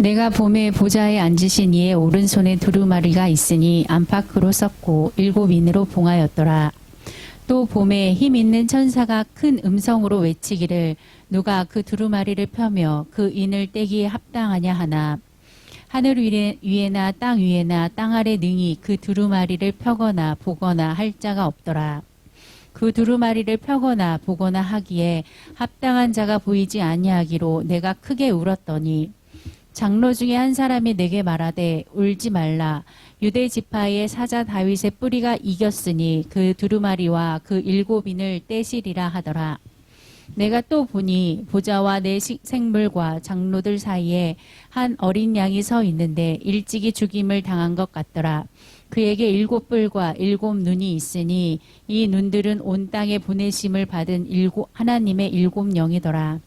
내가 봄에 보좌에 앉으신 이의 오른손에 두루마리가 있으니 안팎으로 썼고 7인으로 봉하였더라. 또 봄에 힘 있는 천사가 큰 음성으로 외치기를 누가 그 두루마리를 펴며 그 인을 떼기에 합당하냐 하나. 하늘 위에나 땅 위에나 땅 아래 능히 그 두루마리를 펴거나 보거나 할 자가 없더라. 그 두루마리를 펴거나 보거나 하기에 합당한 자가 보이지 아니하기로 내가 크게 울었더니 장로 중에 한 사람이 내게 말하되 울지 말라. 유대 지파의 사자 다윗의 뿌리가 이겼으니 그 두루마리와 그 7인을 떼시리라 하더라. 내가 또 보니 보좌와 내 생물과 장로들 사이에 한 어린 양이 서 있는데 일찍이 죽임을 당한 것 같더라. 그에게 7뿔과 7눈이 있으니 이 눈들은 온 땅에 보내심을 받은 하나님의 7영이더라.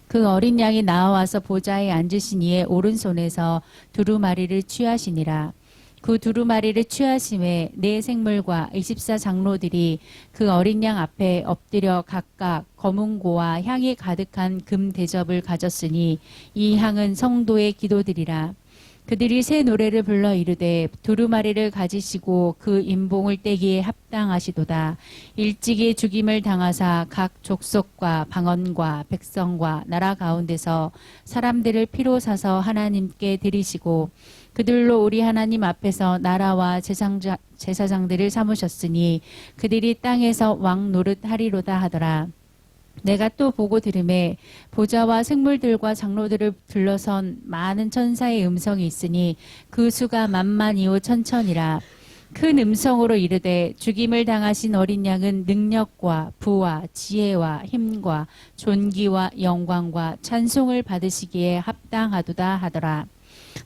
그 어린 양이 나와서 보좌에 앉으신 이의 오른손에서 두루마리를 취하시니라. 그 두루마리를 취하심에 네 생물과 24장로들이 그 어린 양 앞에 엎드려 각각 검은고와 향이 가득한 금 대접을 가졌으니 이 향은 성도의 기도들이라. 그들이 새 노래를 불러 이르되 두루마리를 가지시고 그 인봉을 떼기에 합당하시도다. 일찍이 죽임을 당하사 각 족속과 방언과 백성과 나라 가운데서 사람들을 피로 사서 하나님께 드리시고 그들로 우리 하나님 앞에서 나라와 제사장들을 삼으셨으니 그들이 땅에서 왕 노릇하리로다 하더라. 내가 또 보고 들음에 보좌와 생물들과 장로들을 둘러선 많은 천사의 음성이 있으니 그 수가 만만이요 천천이라. 큰 음성으로 이르되 죽임을 당하신 어린 양은 능력과 부와 지혜와 힘과 존귀와 영광과 찬송을 받으시기에 합당하도다 하더라.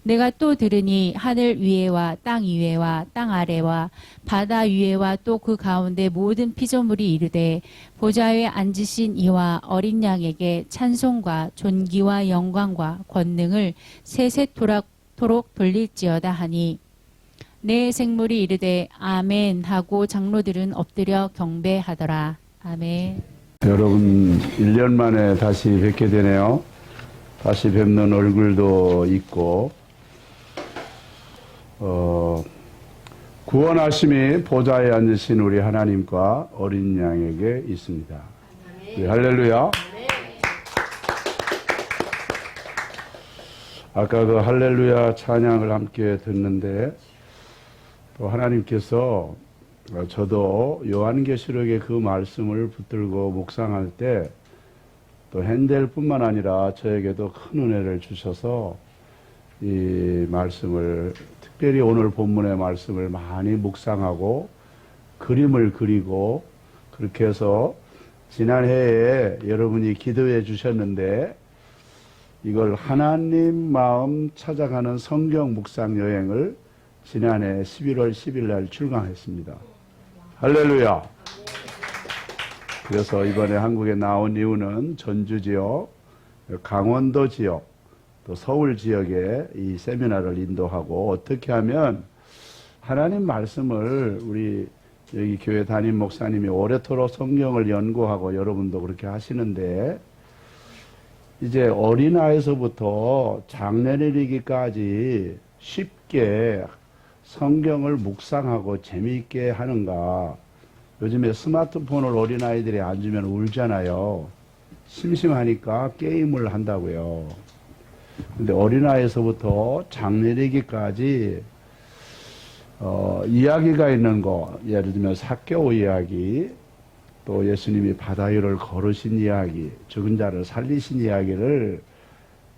내가 또 들으니 하늘 위에와 땅 위에와 땅 아래와 바다 위에와 또 그 가운데 모든 피조물이 이르되 보좌에 앉으신 이와 어린 양에게 찬송과 존귀와 영광과 권능을 세세토록 돌릴지어다 하니 내 생물이 이르되 아멘 하고 장로들은 엎드려 경배하더라. 아멘. 여러분 1년 만에 다시 뵙게 되네요. 다시 뵙는 얼굴도 있고 구원하심이 보좌에 앉으신 우리 하나님과 어린 양에게 있습니다. 네, 할렐루야. 아까 그 할렐루야 찬양을 함께 듣는데 또 하나님께서 저도 요한계시록의 그 말씀을 붙들고 묵상할 때 또 핸델뿐만 아니라 저에게도 큰 은혜를 주셔서 이 말씀을 특별히 오늘 본문의 말씀을 많이 묵상하고 그림을 그리고 그렇게 해서 지난해에 여러분이 기도해 주셨는데 이걸 하나님 마음 찾아가는 성경 묵상 여행을 지난해 11월 10일 날 출강했습니다. 할렐루야. 그래서 이번에 한국에 나온 이유는 전주 지역, 강원도 지역, 또 서울 지역에 이 세미나를 인도하고 어떻게 하면 하나님 말씀을 우리 여기 교회 담임 목사님이 오래도록 성경을 연구하고 여러분도 그렇게 하시는데 이제 어린아이에서부터 장년에 이르기까지 쉽게 성경을 묵상하고 재미있게 하는가. 요즘에 스마트폰을 어린아이들이 안 주면 울잖아요. 심심하니까 게임을 한다고요. 근데 어린아이에서부터 장래되기까지 이야기가 있는 거, 예를 들면 삭개오 이야기, 또 예수님이 바다 위를 걸으신 이야기, 죽은 자를 살리신 이야기를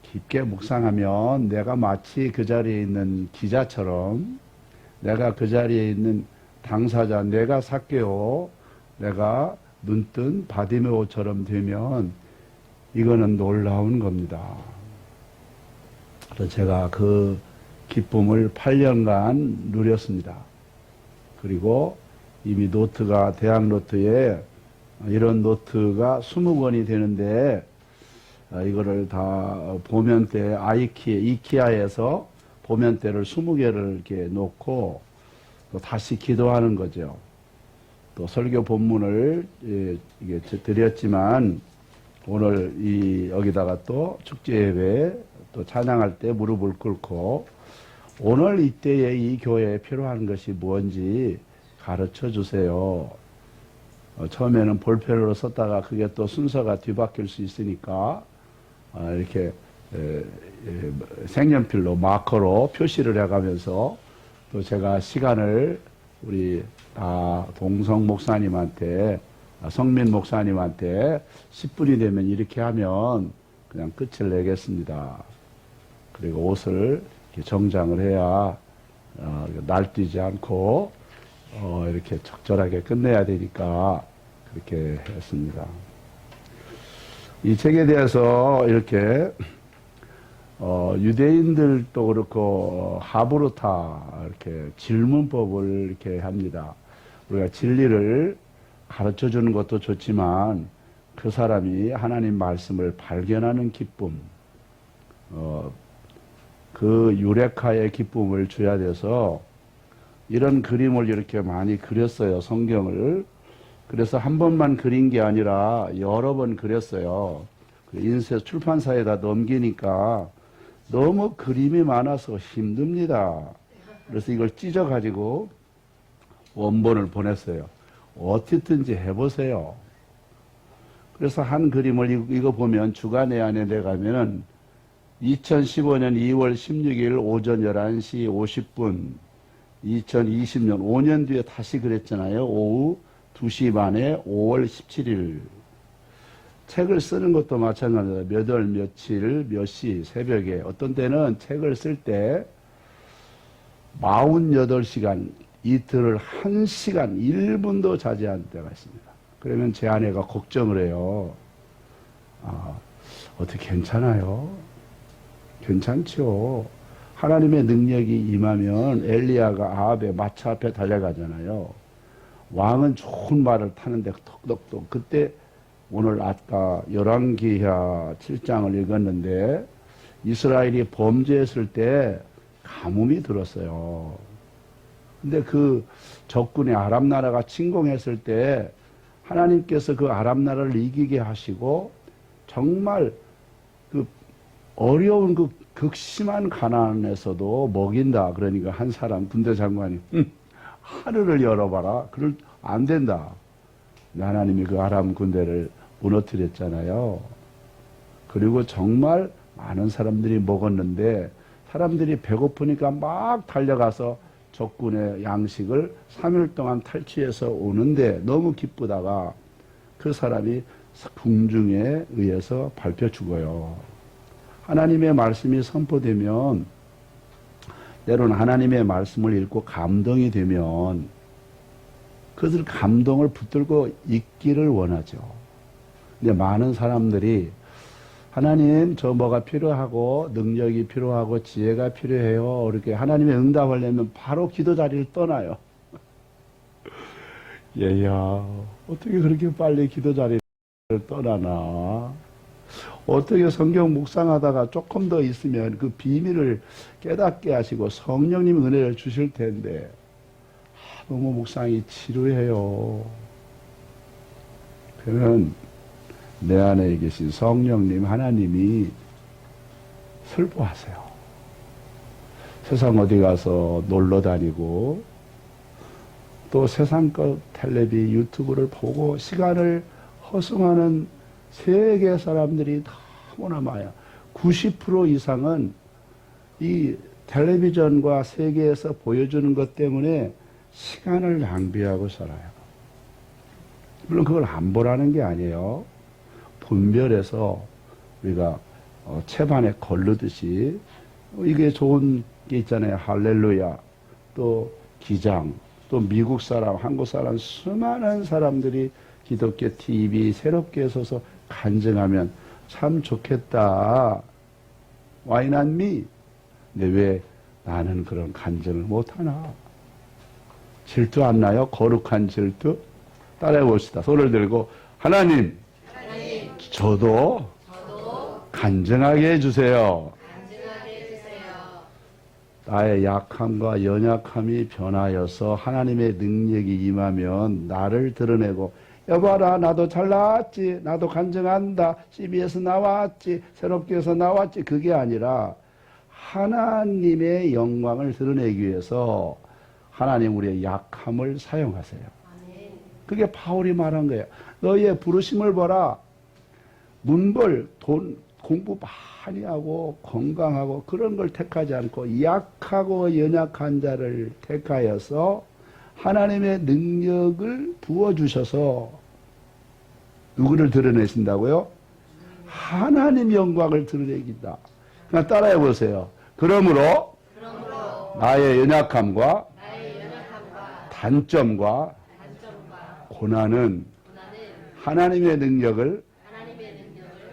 깊게 묵상하면 내가 마치 그 자리에 있는 기자처럼 내가 그 자리에 있는 당사자, 내가 삭개오, 내가 눈뜬 바디메오처럼 되면 이거는 놀라운 겁니다. 그래서 제가 그 기쁨을 8년간 누렸습니다. 그리고 이미 노트가 대학 노트에 이런 노트가 20권이 되는데 이거를 다 보면대 이키아에서 보면대를 20개를 이렇게 놓고 또 다시 기도하는 거죠. 또 설교 본문을 이게 드렸지만 오늘 여기다가 또 축제 예배 또 찬양할 때 무릎을 꿇고 오늘 이때에 이 교회에 필요한 것이 뭔지 가르쳐 주세요. 처음에는 볼펜으로 썼다가 그게 또 순서가 뒤바뀔 수 있으니까 이렇게 색연필로 마커로 표시를 해가면서 또 제가 시간을 우리 동성 목사님한테 성민 목사님한테 10분이 되면 이렇게 하면 그냥 끝을 내겠습니다. 그리고 옷을 이렇게 정장을 해야 날뛰지 않고 이렇게 적절하게 끝내야 되니까 그렇게 했습니다. 이 책에 대해서 이렇게 유대인들도 그렇고 하브루타 이렇게 질문법을 이렇게 합니다. 우리가 진리를 가르쳐 주는 것도 좋지만 그 사람이 하나님 말씀을 발견하는 기쁨, 그 유레카의 기쁨을 줘야 돼서 이런 그림을 이렇게 많이 그렸어요. 성경을. 그래서 한 번만 그린 게 아니라 여러 번 그렸어요. 인쇄 출판사에다 넘기니까 너무 그림이 많아서 힘듭니다. 그래서 이걸 찢어가지고 원본을 보냈어요. 어떻든지 해보세요. 그래서 한 그림을 이거 보면 주간회 안에 내가면은 2015년 2월 16일 오전 11시 50분 2020년 5년 뒤에 다시 그랬잖아요. 오후 2시 반에 5월 17일 책을 쓰는 것도 마찬가지다. 몇 월 며칠 몇 시 새벽에 어떤 때는 책을 쓸 때 48시간 이틀을 1시간 1분도 자지 않을 때가 있습니다. 그러면 제 아내가 걱정을 해요. 어떻게 괜찮아요? 괜찮죠. 하나님의 능력이 임하면 엘리야가 아합의 마차 앞에 달려가잖아요. 왕은 좋은 말을 타는데 톡톡톡 그때 오늘 아까 열왕기하 7장을 읽었는데 이스라엘이 범죄했을 때 가뭄이 들었어요. 근데 그 적군의 아람 나라가 침공했을 때 하나님께서 그 아람 나라를 이기게 하시고 정말 그 어려운 그 극심한 가난에서도 먹인다. 그러니까 한 사람 군대 장관이 하늘을 열어봐라. 그럴 안 된다. 하나님이 그 아람 군대를 무너뜨렸잖아요. 그리고 정말 많은 사람들이 먹었는데 사람들이 배고프니까 막 달려가서 적군의 양식을 3일 동안 탈취해서 오는데 너무 기쁘다가 그 사람이 궁중에 의해서 밟혀 죽어요. 하나님의 말씀이 선포되면 때로는 하나님의 말씀을 읽고 감동이 되면 그들 감동을 붙들고 있기를 원하죠. 근데 많은 사람들이 하나님 저 뭐가 필요하고 능력이 필요하고 지혜가 필요해요. 이렇게 하나님의 응답하려면 바로 기도 자리를 떠나요. 얘야 어떻게 그렇게 빨리 기도 자리를 떠나나. 어떻게 성경 묵상하다가 조금 더 있으면 그 비밀을 깨닫게 하시고 성령님 은혜를 주실 텐데 너무 묵상이 지루해요. 그는 내 안에 계신 성령님 하나님이 슬퍼하세요. 세상 어디 가서 놀러 다니고 또 세상 것 텔레비 유튜브를 보고 시간을 허송하는 세계 사람들이 너무나 많아요. 90% 이상은 이 텔레비전과 세계에서 보여주는 것 때문에 시간을 낭비하고 살아요. 물론 그걸 안 보라는 게 아니에요. 분별해서 우리가 채반에 걸르듯이 이게 좋은 게 있잖아요. 할렐루야. 또 기장, 또 미국 사람, 한국 사람 수많은 사람들이 기독교 TV 새롭게 서서 간증하면 참 좋겠다. Why not me? 근데 왜 나는 그런 간증을 못하나? 질투 안 나요? 거룩한 질투? 따라해 봅시다. 손을 들고 하나님, 저도 간증하게 해주세요. 나의 약함과 연약함이 변하여서 하나님의 능력이 임하면 나를 드러내고 여봐라, 나도 잘 나왔지. 나도 간증한다. CBS 나왔지. 새롭게 해서 나왔지. 그게 아니라 하나님의 영광을 드러내기 위해서 하나님 우리의 약함을 사용하세요. 그게 바울이 말한 거예요. 너희의 부르심을 보라. 문벌, 돈, 공부 많이 하고 건강하고 그런 걸 택하지 않고 약하고 연약한 자를 택하여서 하나님의 능력을 부어주셔서 누구를 드러내신다고요? 하나님 영광을 드러내긴다. 그냥 따라해 보세요. 그러므로 나의 연약함과 단점과 고난은 하나님의 능력을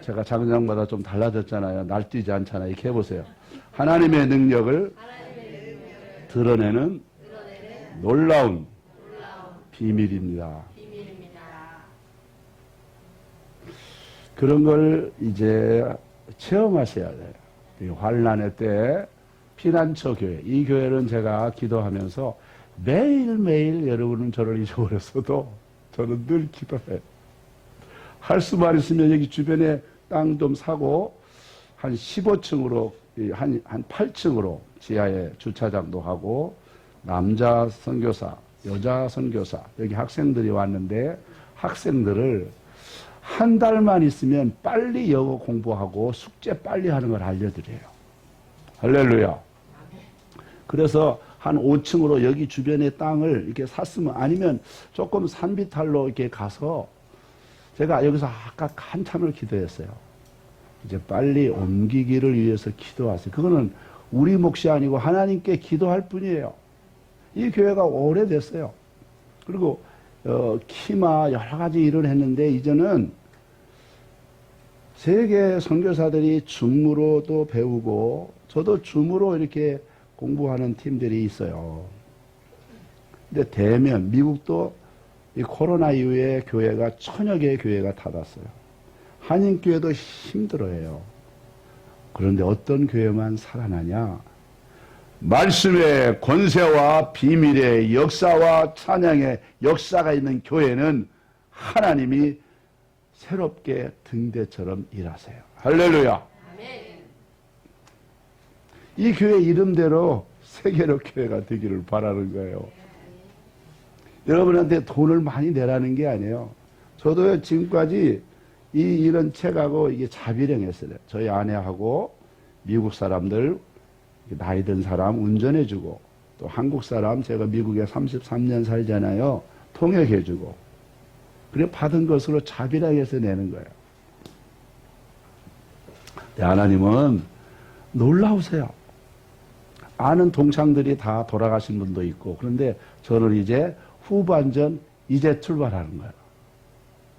제가 작은 장보다 좀 달라졌잖아요. 날뛰지 않잖아요. 이렇게 해보세요. 하나님의 능력을 드러내는 놀라운 비밀입니다. 그런 걸 이제 체험하셔야 돼요. 이 환난의 때 피난처 교회, 이 교회는 제가 기도하면서 매일매일 여러분은 저를 잊어버렸어도 저는 늘 기도해요. 할 수만 있으면 여기 주변에 땅 좀 사고 한 15층으로 한 8층으로 지하에 주차장도 하고 남자 선교사, 여자 선교사 여기 학생들이 왔는데 학생들을 한 달만 있으면 빨리 영어 공부하고 숙제 빨리 하는 걸 알려드려요. 할렐루야. 그래서 한 5층으로 여기 주변의 땅을 이렇게 샀으면 아니면 조금 산비탈로 이렇게 가서 제가 여기서 아까 한참을 기도했어요. 이제 빨리 옮기기를 위해서 기도하세요. 그거는 우리 몫이 아니고 하나님께 기도할 뿐이에요. 이 교회가 오래됐어요. 그리고 키마 여러 가지 일을 했는데 이제는 세계 선교사들이 줌으로도 배우고 저도 줌으로 이렇게 공부하는 팀들이 있어요. 근데 대면 미국도 이 코로나 이후에 교회가 1000여 개의 교회가 닫았어요. 한인교회도 힘들어해요. 그런데 어떤 교회만 살아나냐? 말씀의 권세와 비밀의 역사와 찬양의 역사가 있는 교회는 하나님이 새롭게 등대처럼 일하세요. 할렐루야. 이 교회 이름대로 세계로 교회가 되기를 바라는 거예요. 여러분한테 돈을 많이 내라는 게 아니에요. 저도 지금까지 이런 책하고 이게 자비령했어요. 저희 아내하고 미국 사람들, 나이 든 사람 운전해주고, 또 한국 사람, 제가 미국에 33년 살잖아요. 통역해주고. 그래 받은 것으로 자비령해서 내는 거예요. 하나님은 놀라우세요. 아는 동창들이 다 돌아가신 분도 있고, 그런데 저는 이제 후반전 이제 출발하는 거예요.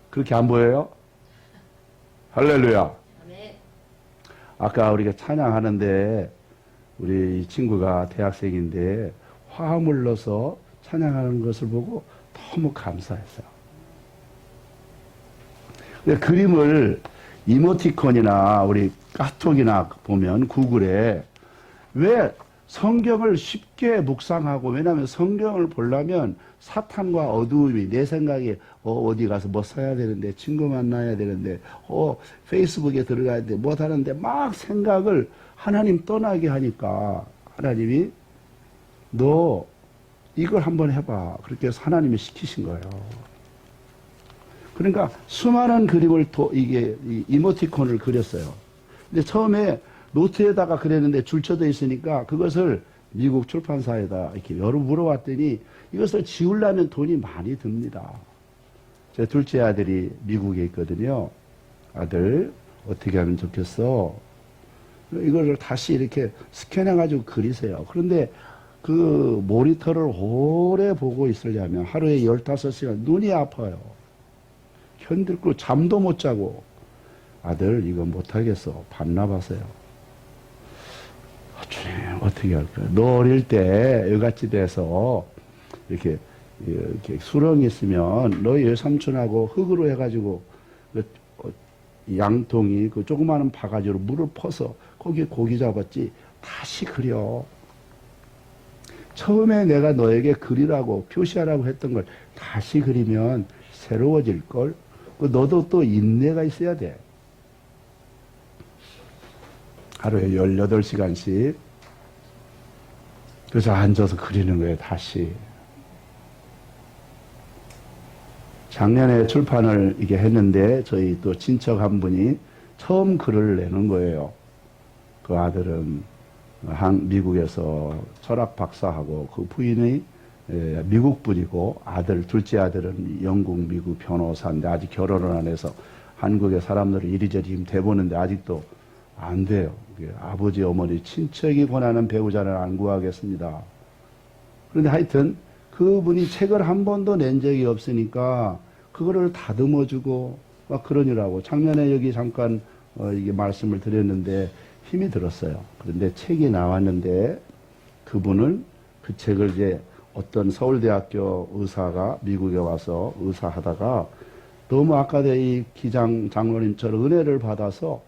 그렇게 안 보여요? 할렐루야. 아까 우리가 찬양하는데 우리 친구가 대학생인데 화음을 넣어서 찬양하는 것을 보고 너무 감사했어요. 그림을 이모티콘이나 우리 카톡이나 보면 구글에 왜 성경을 쉽게 묵상하고, 왜냐하면 성경을 보려면 사탄과 어두움이 내 생각에 어디 가서 뭐 써야 되는데, 친구 만나야 되는데, 페이스북에 들어가야 되는데, 뭐 하는데 막 생각을 하나님 떠나게 하니까 하나님이 너 이걸 한번 해봐. 그렇게 해서 하나님이 시키신 거예요. 그러니까 수많은 그림을 이게 이모티콘을 그렸어요. 근데 처음에 노트에다가 그랬는데 줄쳐져 있으니까 그것을 미국 출판사에다 이렇게 여러 물어봤더니 이것을 지우려면 돈이 많이 듭니다. 제 둘째 아들이 미국에 있거든요. 아들, 어떻게 하면 좋겠어? 이거를 다시 이렇게 스캔해가지고 그리세요. 그런데 그 모니터를 오래 보고 있으려면 하루에 15시간 눈이 아파요. 힘들고 잠도 못 자고. 아들, 이거 못하겠어. 반납하세요. 주님, 어떻게 할까요? 너 어릴 때 여같이 돼서 이렇게 수렁이 있으면 너희 외삼촌하고 흙으로 해가지고 양통이 그 조그마한 바가지로 물을 퍼서 거기에 고기 잡았지. 다시 그려. 처음에 내가 너에게 그리라고 표시하라고 했던 걸 다시 그리면 새로워질 걸. 너도 또 인내가 있어야 돼. 하루에 18시간씩. 그래서 앉아서 그리는 거예요, 다시. 작년에 출판을 이게 했는데, 저희 또 친척 한 분이 처음 글을 내는 거예요. 그 아들은 미국에서 철학 박사하고, 그 부인이 미국 분이고, 둘째 아들은 영국, 미국 변호사인데, 아직 결혼을 안 해서 한국의 사람들을 이리저리 대보는데 아직도 안 돼요. 아버지, 어머니, 친척이 권하는 배우자는 안 구하겠습니다. 그런데 하여튼 그분이 책을 한 번도 낸 적이 없으니까 그거를 다듬어주고 막 그러느라고 작년에 여기 잠깐 이게 말씀을 드렸는데 힘이 들었어요. 그런데 책이 나왔는데 그분은 그 책을 이제 어떤 서울대학교 의사가 미국에 와서 의사하다가 너무 아까도 이 기장 장로님처럼 은혜를 받아서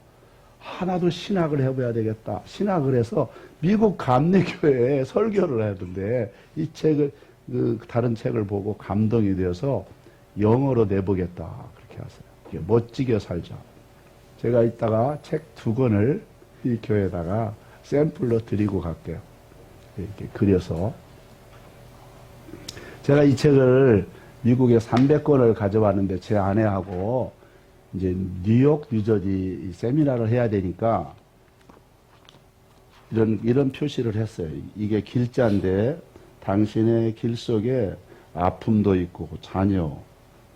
하나도 신학을 해봐야 되겠다. 신학을 해서 미국 감리교회에 설교를 하던데 이 책을 다른 책을 보고 감동이 되어서 영어로 내보겠다. 그렇게 하세요. 멋지게 살자. 제가 이따가 책 2권을 이 교회에다가 샘플로 드리고 갈게요. 이렇게 그려서. 제가 이 책을 미국에 300권을 가져왔는데 제 아내하고 이제 뉴욕, 뉴저지 세미나를 해야 되니까 이런 표시를 했어요. 이게 길자인데 당신의 길 속에 아픔도 있고 자녀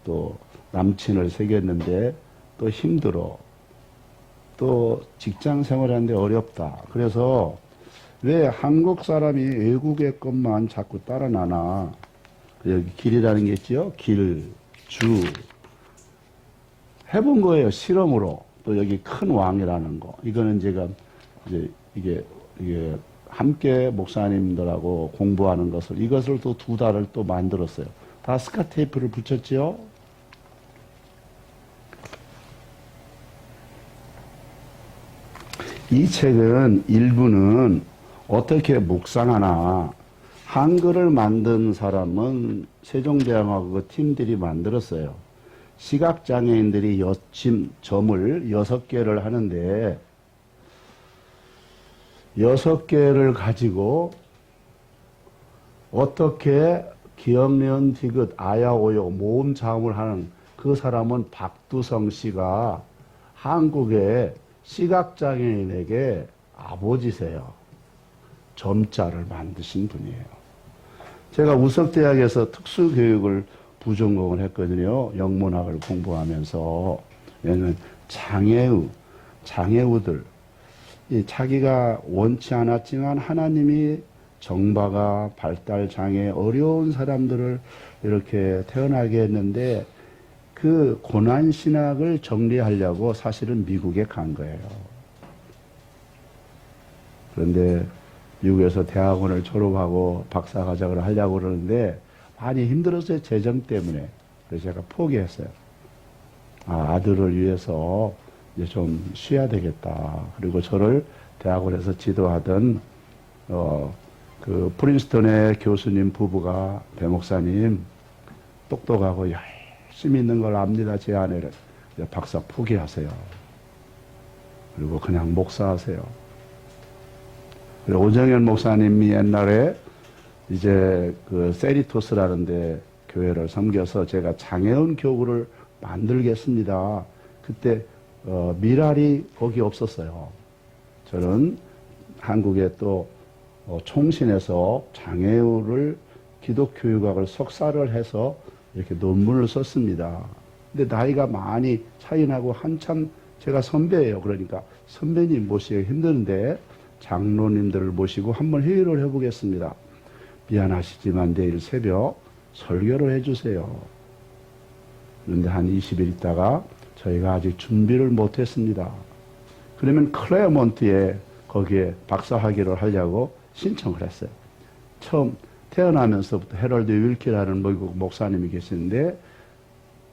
또 남친을 새겼는데 또 힘들어. 또 직장 생활하는데 어렵다. 그래서 왜 한국 사람이 외국의 것만 자꾸 따라 나나. 여기 길이라는 게 있죠. 길, 주. 해본 거예요. 실험으로. 또 여기 큰 왕이라는 거. 이거는 제가 이제 이게 함께 목사님들하고 공부하는 이것을 또 2달을 또 만들었어요. 다 스카테이프를 붙였죠. 이 책은 일부는 어떻게 묵상하나 한글을 만든 사람은 세종대왕하고 팀들이 만들었어요. 시각장애인들이 점을 6개를 하는데 6개를 가지고 어떻게 기억면 디귿 아야오요 모음 자음을 하는 그 사람은 박두성 씨가 한국의 시각장애인에게 아버지세요. 점자를 만드신 분이에요. 제가 우석대학에서 특수교육을 부전공을 했거든요. 영문학을 공부하면서. 왜냐면 장애우들, 자기가 원치 않았지만 하나님이 정바가 발달장애 어려운 사람들을 이렇게 태어나게 했는데 그 고난신학을 정리하려고 사실은 미국에 간 거예요. 그런데 미국에서 대학원을 졸업하고 박사과정을 하려고 그러는데 많이 힘들었어요. 재정 때문에. 그래서 제가 포기했어요. 아들을 위해서 이제 좀 쉬어야 되겠다. 그리고 저를 대학원에서 지도하던 그 프린스턴의 교수님 부부가 배 목사님 똑똑하고 열심히 있는 걸 압니다. 제 아내를. 박사 포기하세요. 그리고 그냥 목사하세요. 그리고 오정현 목사님이 옛날에 이제 그 세리토스라는 데 교회를 섬겨서 제가 장애인 교구를 만들겠습니다. 그때 미랄이 거기 없었어요. 저는 한국에 또 총신에서 장애우를 기독교육학을 석사를 해서 이렇게 논문을 썼습니다. 근데 나이가 많이 차이 나고 한참 제가 선배예요. 그러니까 선배님 모시기 힘드는데 장로님들을 모시고 한번 회의를 해보겠습니다. 미안하시지만 내일 새벽 설교를 해주세요. 그런데 한 20일 있다가 저희가 아직 준비를 못했습니다. 그러면 클레어몬트에 거기에 박사학위를 하려고 신청을 했어요. 처음 태어나면서부터 헤럴드 윌키라는 미국 목사님이 계시는데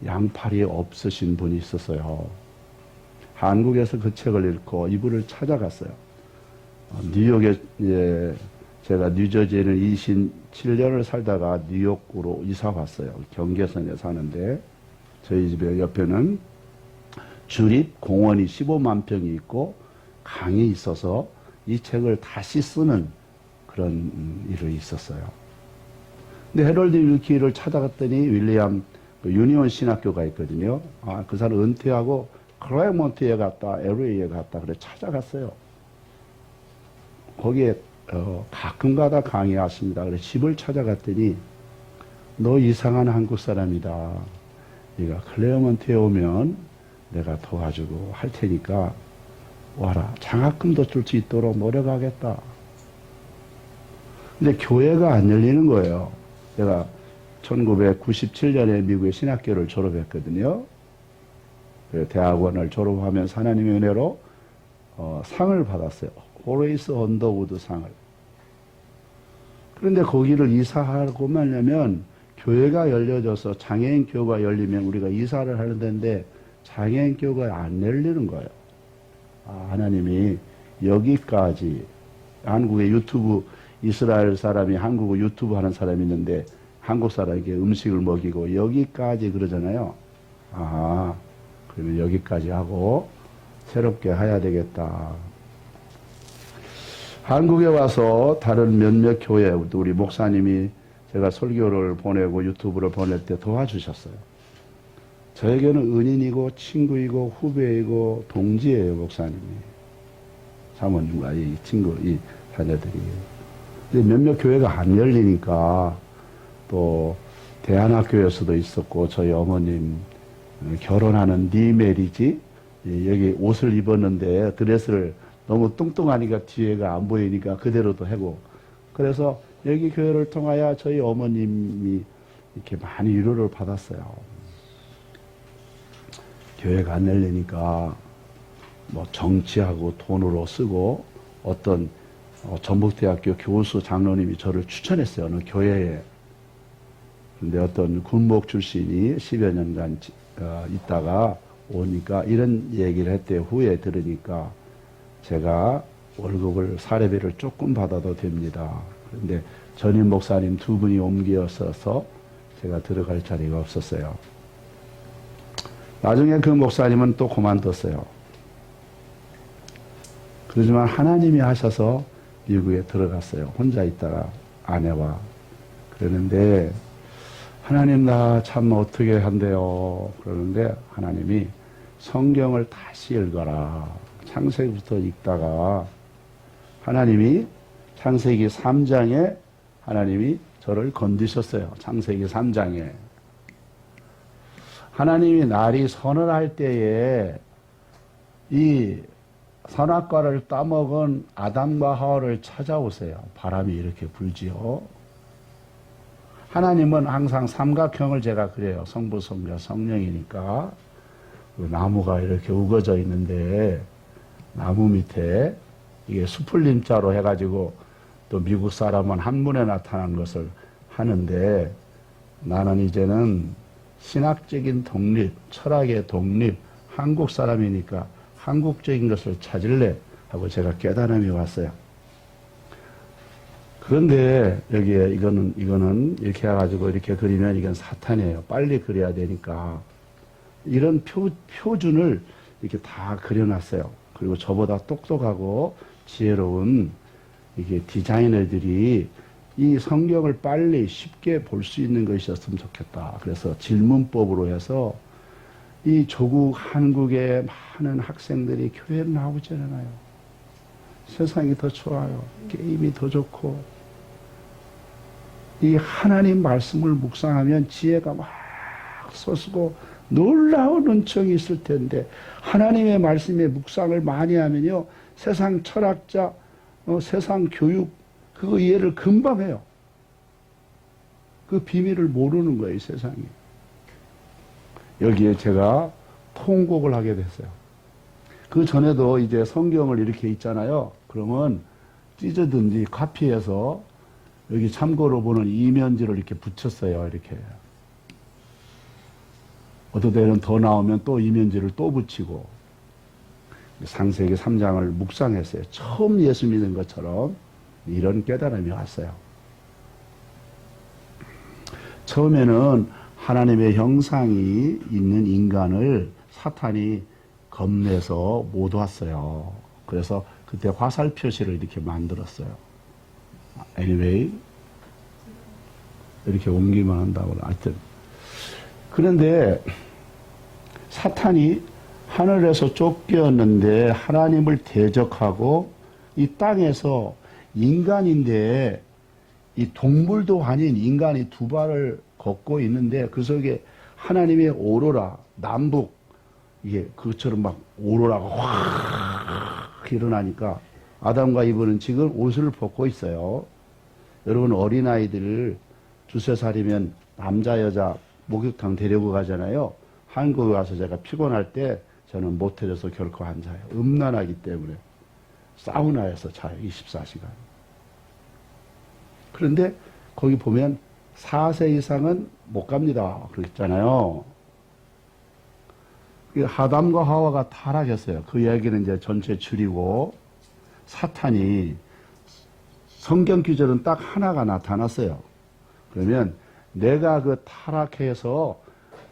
양팔이 없으신 분이 있었어요. 한국에서 그 책을 읽고 이분을 찾아갔어요. 뉴욕에 제가 뉴저지에는 27년을 살다가 뉴욕으로 이사 왔어요. 경계선에 사는데 저희 집에 옆에는 주립 공원이 15만 평이 있고 강이 있어서 이 책을 다시 쓰는 그런 일이 있었어요. 근데 해럴드 윌키를 찾아갔더니 윌리엄 유니온 신학교가 있거든요. 그 사람 은퇴하고 클레몬트에 갔다, LA에 갔다 그래 찾아갔어요. 거기에 가끔가다 강의하십니다. 그래 집을 찾아갔더니 너 이상한 한국 사람이다. 네가 클레몬트에 오면 내가 도와주고 할 테니까 와라. 장학금도 줄 수 있도록 노력하겠다. 근데 교회가 안 열리는 거예요. 제가 1997년에 미국의 신학교를 졸업했거든요. 대학원을 졸업하면 하나님의 은혜로 상을 받았어요. 호레이스 언더우드 상을. 그런데 거기를 이사하고 말려면 교회가 열려져서 장애인 교회가 열리면 우리가 이사를 하는 데인데 장애인 교회가 안 열리는 거예요. 하나님이 여기까지 한국의 유튜브 이스라엘 사람이 한국어 유튜브 하는 사람이 있는데 한국 사람에게 음식을 먹이고 여기까지 그러잖아요. 그러면 여기까지 하고 새롭게 해야 되겠다. 한국에 와서 다른 몇몇 교회 우리 목사님이 제가 설교를 보내고 유튜브를 보낼 때 도와주셨어요. 저에게는 은인이고 친구이고 후배이고 동지예요, 목사님이. 사모님과 이 친구, 이 자녀들이. 근데 몇몇 교회가 안 열리니까 또 대안학교에서도 있었고 저희 어머님 결혼하는 리메리지 여기 옷을 입었는데 드레스를 너무 뚱뚱하니까 뒤에가 안 보이니까 그대로도 하고 그래서 여기 교회를 통하여 저희 어머님이 이렇게 많이 위로를 받았어요. 교회가 안 열리니까 뭐 정치하고 돈으로 쓰고 어떤 전북대학교 교수 장로님이 저를 추천했어요. 어느 교회에. 근데 어떤 군목 출신이 10여 년간 있다가 오니까 이런 얘기를 했대요. 후에 들으니까 제가 월급을 사례비를 조금 받아도 됩니다. 그런데 전임 목사님 두 분이 옮겨서서 제가 들어갈 자리가 없었어요. 나중에 그 목사님은 또 그만뒀어요. 그러지만 하나님이 하셔서 미국에 들어갔어요. 혼자 있다가 아내와. 그러는데 하나님 나 참 어떻게 한대요. 그러는데 하나님이 성경을 다시 읽어라. 창세기부터 읽다가 하나님이 창세기 3장에 하나님이 저를 건드셨어요. 창세기 3장에. 하나님이 날이 서늘할 때에 이 선악과를 따먹은 아담과 하와를 찾아오세요. 바람이 이렇게 불지요. 하나님은 항상 삼각형을 제가 그래요. 성부, 성자, 성령이니까. 나무가 이렇게 우거져 있는데 나무 밑에 이게 수풀림자로 해가지고 또 미국 사람은 한문에 나타난 것을 하는데 나는 이제는 신학적인 독립, 철학의 독립, 한국 사람이니까 한국적인 것을 찾을래 하고 제가 깨달음이 왔어요. 그런데 여기에 이거는 이렇게 해가지고 이렇게 그리면 이건 사탄이에요. 빨리 그려야 되니까. 이런 표준을 이렇게 다 그려놨어요. 그리고 저보다 똑똑하고 지혜로운 이게 디자이너들이 이 성경을 빨리 쉽게 볼 수 있는 것이었으면 좋겠다. 그래서 질문법으로 해서 이 조국 한국의 많은 학생들이 교회를 나오지 않아요. 세상이 더 좋아요. 게임이 더 좋고. 이 하나님 말씀을 묵상하면 지혜가 막 솟고 놀라운 은총이 있을 텐데 하나님의 말씀에 묵상을 많이 하면요. 세상 철학자, 세상 교육 그거 이해를 금방 해요. 그 비밀을 모르는 거예요, 세상이. 여기에 제가 통곡을 하게 됐어요. 그 전에도 이제 성경을 이렇게 있잖아요. 그러면 찢어든지 카피해서 여기 참고로 보는 이면지를 이렇게 붙였어요. 이렇게. 어떤 때는 더 나오면 또 이면지를 또 붙이고 창세기 3장을 묵상했어요. 처음 예수 믿는 것처럼 이런 깨달음이 왔어요. 처음에는 하나님의 형상이 있는 인간을 사탄이 겁내서 못 왔어요. 그래서 그때 화살 표시를 이렇게 만들었어요. Anyway, 이렇게 옮기만 한다고. 하여튼. 그런데 사탄이 하늘에서 쫓겼는데 하나님을 대적하고 이 땅에서 인간인데 이 동물도 아닌 인간이 두 발을 걷고 있는데 그 속에 하나님의 오로라, 남북, 이게 그것처럼 막 오로라가 확 일어나니까 아담과 이브는 지금 옷을 벗고 있어요. 여러분 어린아이들 두세 살이면 남자 여자 목욕탕 데리고 가잖아요. 한국에 와서 제가 피곤할 때 저는 모텔에서 결코 안 자요. 음란하기 때문에 사우나에서 자요. 24시간. 그런데 거기 보면 4세 이상은 못 갑니다. 그랬잖아요. 아담과 하와가 타락했어요. 그 이야기는 이제 전체 줄이고 사탄이 성경 기절은 딱 하나가 나타났어요. 그러면 내가 그 타락해서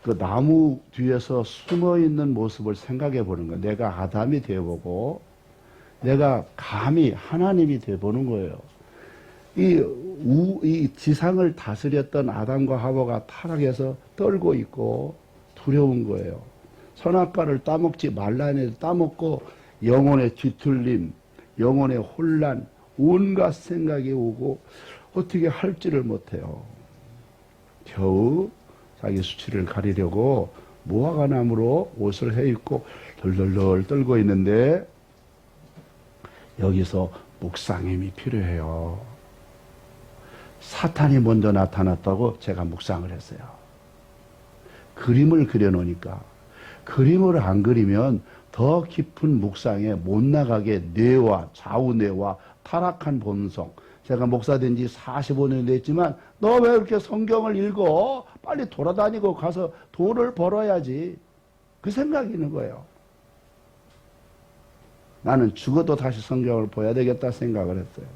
그 나무 뒤에서 숨어 있는 모습을 생각해 보는 거예요. 내가 아담이 되어보고 내가 감히 하나님이 되어보는 거예요. 이 지상을 다스렸던 아담과 하와가 타락해서 떨고 있고 두려운 거예요. 선악과를 따먹지 말라는 따먹고 영혼의 뒤틀림, 영혼의 혼란, 온갖 생각이 오고 어떻게 할지를 못해요. 겨우 자기 수치를 가리려고 무화과나무로 옷을 해입고 덜덜덜 떨고 있는데 여기서 묵상임이 필요해요. 사탄이 먼저 나타났다고 제가 묵상을 했어요. 그림을 그려놓으니까 그림을 안 그리면 더 깊은 묵상에 못 나가게 뇌와 좌우뇌와 타락한 본성. 제가 목사된 지 45년 됐지만 너 왜 이렇게 성경을 읽어? 빨리 돌아다니고 가서 돈을 벌어야지. 그 생각이 있는 거예요. 나는 죽어도 다시 성경을 봐야 되겠다 생각을 했어요.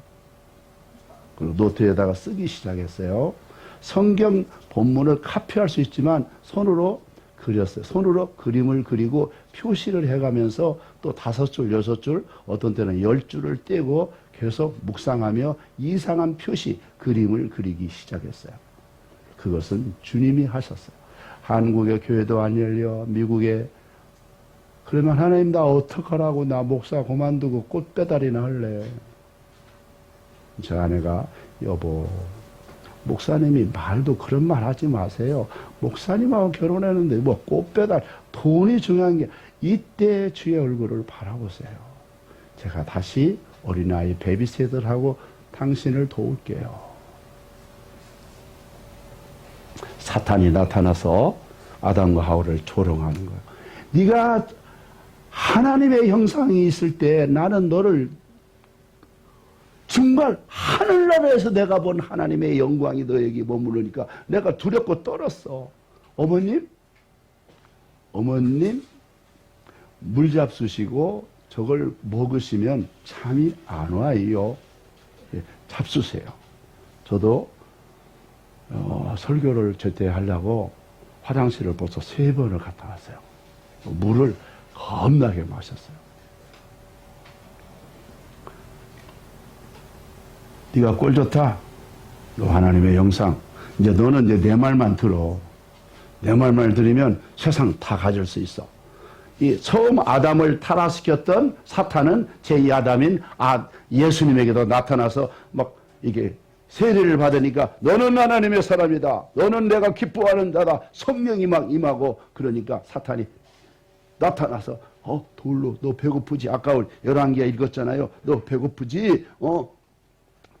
그리고 노트에다가 쓰기 시작했어요. 성경 본문을 카피할 수 있지만 손으로 그렸어요. 손으로 그림을 그리고 표시를 해가면서 또 5줄, 6줄, 어떤 때는 10줄을 떼고 계속 묵상하며 이상한 표시, 그림을 그리기 시작했어요. 그것은 주님이 하셨어요. 한국의 교회도 안 열려, 미국에. 그러면 하나님 나 어떡하라고, 나 목사 그만두고 꽃배달이나 할래. 저 아내가 여보, 목사님이 말도 그런 말 하지 마세요. 목사님하고 결혼했는데 뭐 꽃배달, 돈이 중요한 게 이때 주의 얼굴을 바라보세요. 제가 다시 어린아이 베비시터하고 당신을 도울게요. 사탄이 나타나서 아담과 하와를 조롱하는 거예요. 네가 하나님의 형상이 있을 때 나는 너를 정말 하늘나라에서 내가 본 하나님의 영광이 너에게 머무르니까 내가 두렵고 떨었어. 어머님 물 잡수시고 저걸 먹으시면 잠이 안 와요. 예, 잡수세요. 저도 설교를 제때 하려고 화장실을 벌써 3번을 갔다 왔어요. 물을 겁나게 마셨어요. 네가 꼴 좋다. 너 하나님의 영상. 이제 너는 이제 내 말만 들어. 내 말만 들으면 세상 다 가질 수 있어. 이 처음 아담을 타락시켰던 사탄은 제2 아담인 예수님에게도 나타나서 막 이게 세례를 받으니까 너는 하나님의 사람이다. 너는 내가 기뻐하는 자다. 성령이 막 임하고 그러니까 사탄이 나타나서 돌로 너 배고프지? 아까 열왕기야 읽었잖아요. 너 배고프지?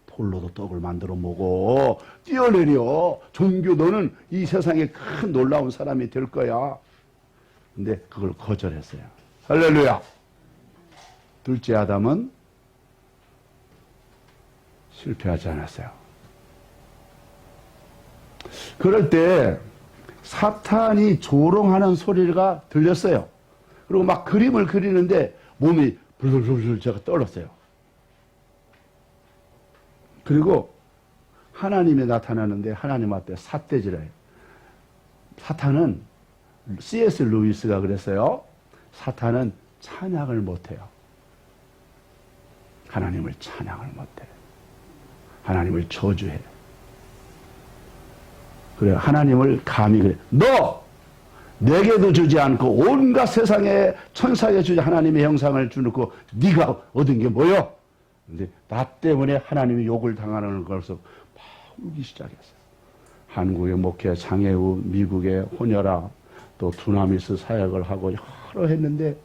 돌로도 떡을 만들어 먹어. 뛰어내려. 종교 너는 이 세상에 큰 놀라운 사람이 될 거야. 근데 그걸 거절했어요. 할렐루야. 둘째 아담은 실패하지 않았어요. 그럴 때 사탄이 조롱하는 소리가 들렸어요. 그리고 막 그림을 그리는데 몸이 불불불 제가 떨었어요. 그리고 하나님이 나타나는데 하나님 앞에 삿대질해요. 사탄은 C.S. 루이스가 그랬어요. 사탄은 찬양을 못해요. 하나님을 찬양을 못해. 하나님을 저주해. 그래, 하나님을 감히 그래. 너! 내게도 주지 않고 온갖 세상에 천사에 주지 하나님의 형상을 주놓고 네가 얻은 게 뭐요? 근데 나 때문에 하나님이 욕을 당하는 것을 막 울기 시작했어요. 한국의 목회 장애우, 미국의 혼혈아, 또 두나미스 사역을 하고 여러 했는데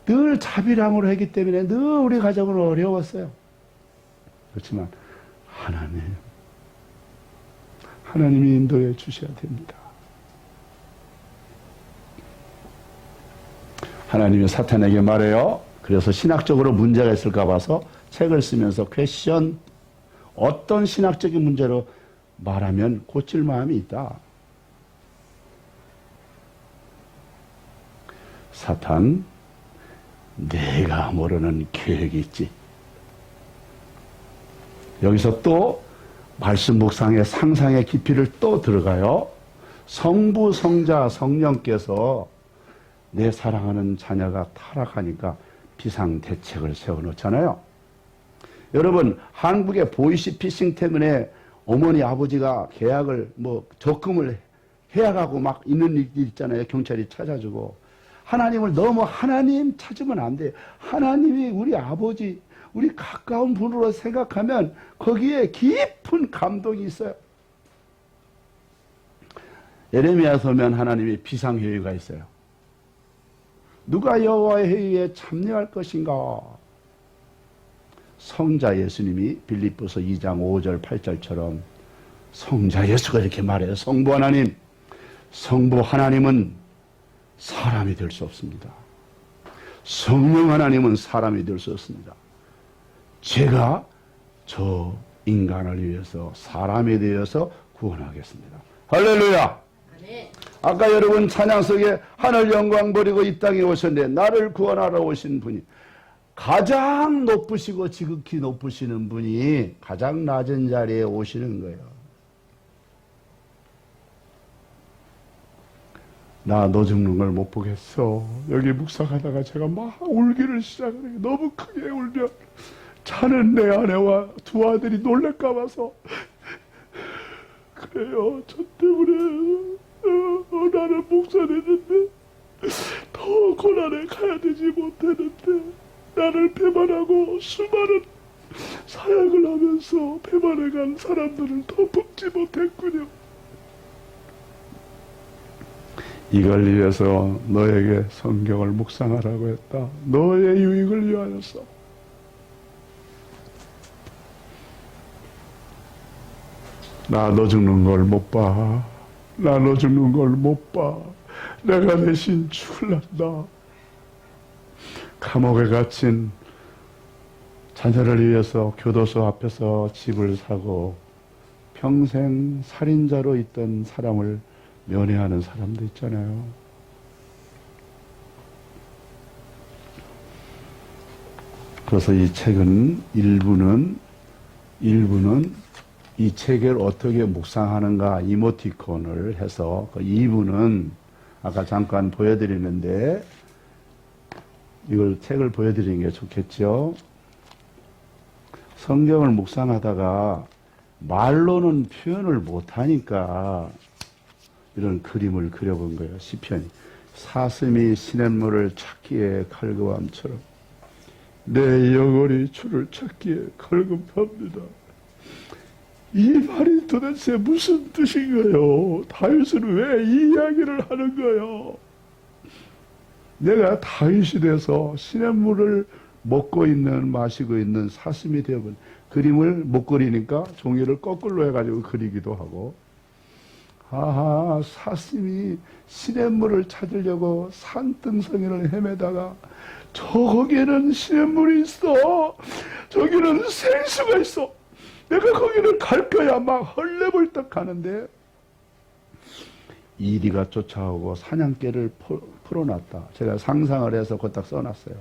늘 자비랑으로 했기 때문에 늘 우리 가정은 어려웠어요. 그렇지만 하나님이 인도해 주셔야 됩니다. 하나님이 사탄에게 말해요. 그래서 신학적으로 문제가 있을까 봐서 책을 쓰면서 퀘션, 어떤 신학적인 문제로 말하면 고칠 마음이 있다. 사탄, 내가 모르는 계획이 있지. 여기서 또 말씀 묵상의 상상의 깊이를 또 들어가요. 성부, 성자, 성령께서 내 사랑하는 자녀가 타락하니까 비상대책을 세워놓잖아요. 여러분, 한국의 보이시피싱 때문에 어머니 아버지가 계약을 적금을 해약하고 막 있는 일이 있잖아요. 경찰이 찾아주고. 하나님을 너무 하나님 찾으면 안 돼. 하나님이 우리 아버지, 우리 가까운 분으로 생각하면 거기에 깊은 감동이 있어요. 예레미야서 보면 하나님이 비상회의가 있어요. 누가 여호와의 회의에 참여할 것인가? 성자 예수님이 빌립보서 2장 5절 8절처럼 성자 예수가 이렇게 말해요. 성부 하나님, 성부 하나님은 사람이 될 수 없습니다. 성령 하나님은 사람이 될 수 없습니다. 제가 저 인간을 위해서 사람이 되어서 구원하겠습니다. 할렐루야! 아까 여러분 찬양 속에 하늘 영광 버리고 이 땅에 오셨는데 나를 구원하러 오신 분이 가장 높으시고 지극히 높으시는 분이 가장 낮은 자리에 오시는 거예요. 나 너 죽는 걸 못 보겠어. 여기 묵상하다가 제가 막 울기를 시작해요. 너무 크게 울면 자는 내 아내와 두 아들이 놀랄까 봐서 그래요. 저 때문에 나는 목사했는데 더 고난에 가야 되지 못했는데 나를 배반하고 수많은 사역을 하면서 배반해간 사람들을 더 품지 못했군요. 이걸 위해서 너에게 성경을 묵상하라고 했다. 너의 유익을 위하여서. 나 너 죽는 걸 못 봐. 나 너 죽는 걸 못 봐. 내가 대신 죽을란다. 감옥에 갇힌 자녀를 위해서 교도소 앞에서 집을 사고 평생 살인자로 있던 사람을 면회하는 사람도 있잖아요. 그래서 이 책은 일부는 이 책을 어떻게 묵상하는가 이모티콘을 해서 그 2부는 아까 잠깐 보여드리는데 이걸 책을 보여드리는 게 좋겠죠. 성경을 묵상하다가 말로는 표현을 못하니까 이런 그림을 그려본 거예요. 시편이 사슴이 시냇물을 찾기에 갈급함처럼 내 영혼이 주를 찾기에 갈급합니다. 이 말이 도대체 무슨 뜻인가요? 다윗은 왜 이 이야기를 하는 거예요? 내가 다윗이 돼서 시냇물을 먹고 있는 마시고 있는 사슴이 되어본 그림을 못 그리니까 종이를 거꾸로 해가지고 그리기도 하고 아하 사슴이 시냇물을 찾으려고 산등성이를 헤매다가 저거기에는 시냇물이 있어. 저기는 생수가 있어. 내가 거기를 갈 거야. 막 헐레벌떡 가는데 이리가 쫓아오고 사냥개를 풀어놨다. 제가 상상을 해서 거기다 써놨어요.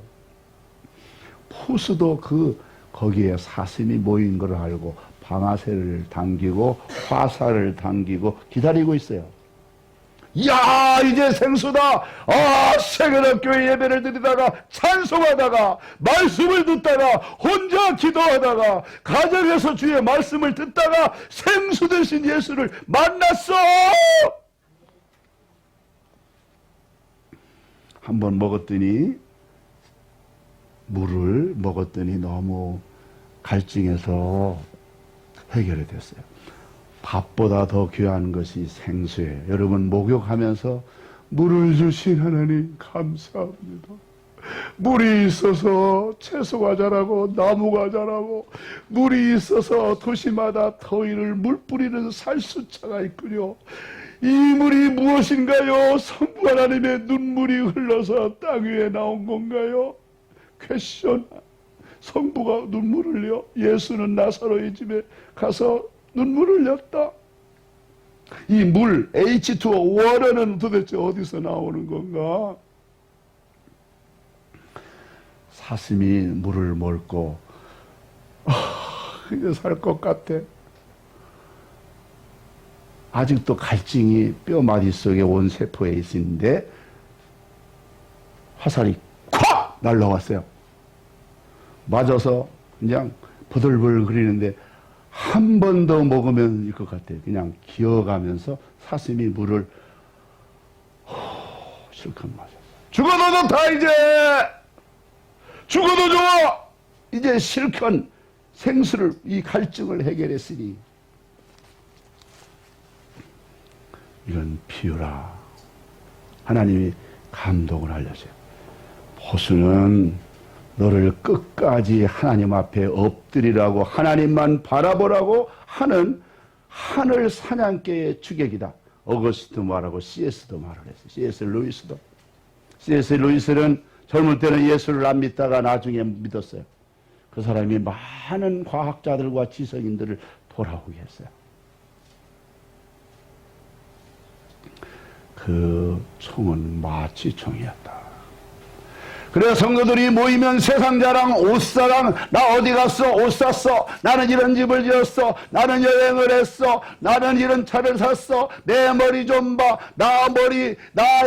포수도 거기에 사슴이 모인 걸 알고 방아쇠를 당기고 화살을 당기고 기다리고 있어요. 야, 이제 생수다. 아, 세계학교에 예배를 드리다가 찬송하다가 말씀을 듣다가 혼자 기도하다가 가정에서 주의 말씀을 듣다가 생수 되신 예수를 만났어. 한번 먹었더니 물을 먹었더니 너무 갈증해서 해결이 됐어요. 밥보다 더 귀한 것이 생수예요. 여러분, 목욕하면서 물을 주신 하나님 감사합니다. 물이 있어서 채소가 자라고 나무가 자라고, 물이 있어서 도시마다 더위를 물 뿌리는 살수차가 있군요. 이 물이 무엇인가요? 성부 하나님의 눈물이 흘러서 땅 위에 나온 건가요? 퀘션. 성부가 눈물을 흘려. 예수는 나사로의 집에 가서 눈물을 흘렸다. 이 물, H2O, 워터는 도대체 어디서 나오는 건가? 사슴이 물을 먹고 이제 살 것 같아. 아직도 갈증이 뼈마디 속에 온 세포에 있는데 화살이 콱 날라왔어요. 맞아서 그냥 버들버들 그리는데 한 번 더 먹으면 일 것 같아요. 그냥 기어가면서 사슴이 물을 실컷 마셨어요. 죽어도 좋다 이제. 죽어도 좋아. 이제 실컷 생수를, 이 갈증을 해결했으니 이건 피우라. 하나님이 감동을 알려줘요. 보수는 너를 끝까지 하나님 앞에 엎드리라고, 하나님만 바라보라고 하는 하늘 사냥개의 주객이다. 어거스트도 말하고 C.S.도 말을 했어요. C.S. 루이스도. C.S. 루이스는 젊을 때는 예수를 안 믿다가 나중에 믿었어요. 그 사람이 많은 과학자들과 지성인들을 돌아오게 했어요. 그 총은 마취총이었다. 그래, 성도들이 모이면 세상 자랑, 옷사랑, 나 어디 갔어? 옷 샀어. 나는 이런 집을 지었어. 나는 여행을 했어. 나는 이런 차를 샀어. 내 머리 좀 봐. 나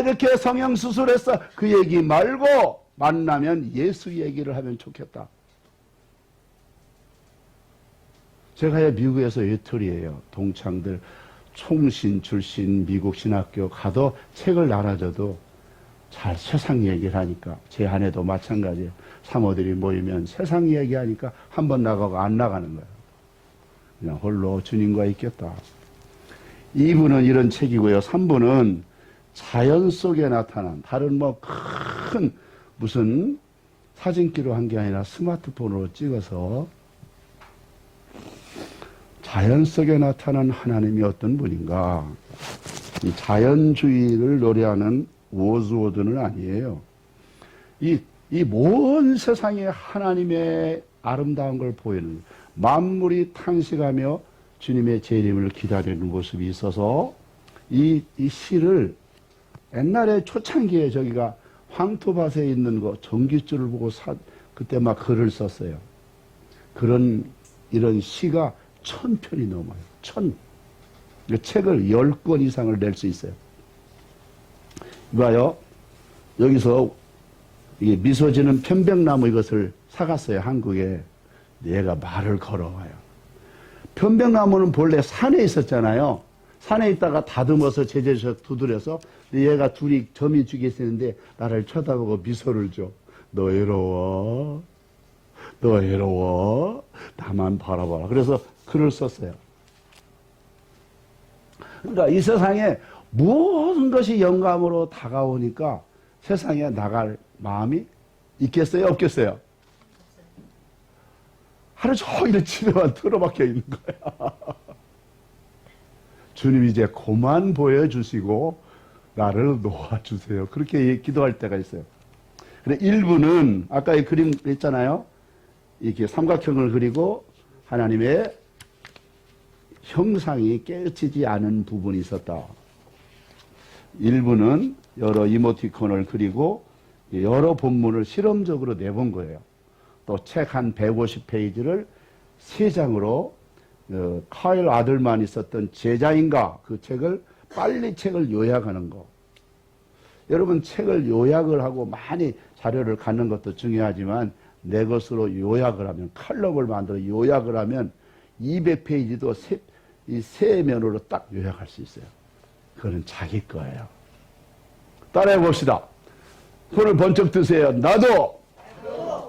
이렇게 성형수술했어. 그 얘기 말고 만나면 예수 얘기를 하면 좋겠다. 제가 미국에서 외톨이에요. 동창들 총신 출신 미국 신학교 가도 책을 나눠줘도 잘 세상 얘기를 하니까, 제 아내도 마찬가지예요. 사모들이 모이면 세상 얘기하니까 한 번 나가고 안 나가는 거예요. 그냥 홀로 주님과 있겠다. 2부는 이런 책이고요. 3부는 자연 속에 나타난, 다른 큰 무슨 사진기로 한 게 아니라 스마트폰으로 찍어서 자연 속에 나타난 하나님이 어떤 분인가. 이 자연주의를 노래하는 워즈워드는 아니에요. 이 먼 세상에 하나님의 아름다운 걸 보이는, 만물이 탄식하며 주님의 재림을 기다리는 모습이 있어서 이 시를 옛날에 초창기에 저기가 황토밭에 있는 거 전깃줄을 보고 그때 막 글을 썼어요. 이런 시가 1000편이 넘어요. 1000. 책을 10권 이상을 낼 수 있어요. 이봐요. 여기서 이게 미소 지는 편백나무 이것을 사갔어요. 한국에. 얘가 말을 걸어와요. 편백나무는 본래 산에 있었잖아요. 산에 있다가 다듬어서 제재서 두드려서, 얘가 둘이 점이 죽게 있었는데 나를 쳐다보고 미소를 줘. 너 외로워. 너 외로워. 나만 바라봐라. 그래서 글을 썼어요. 그러니까 이 세상에 모든 것이 영감으로 다가오니까 세상에 나갈 마음이 있겠어요? 없겠어요? 하루 종일 집에만 틀어박혀 있는 거야. 주님 이제 그만 보여주시고 나를 놓아주세요. 그렇게 기도할 때가 있어요. 그래, 1부는 아까 이 그림 했잖아요. 이렇게 삼각형을 그리고 하나님의 형상이 깨어지지 않은 부분이 있었다. 1부는 여러 이모티콘을 그리고 여러 본문을 실험적으로 내본 거예요. 또 책 한 150페이지를 3장으로 카일 아들만이 썼던 제자인가 그 책을 빨리 책을 요약하는 거. 여러분 책을 요약을 하고 많이 자료를 갖는 것도 중요하지만 내 것으로 요약을 하면 칼럼을 만들어 요약을 하면 200페이지도 세 면으로 딱 요약할 수 있어요. 그거는 자기 거예요. 따라해 봅시다. 손을 번쩍 드세요. 나도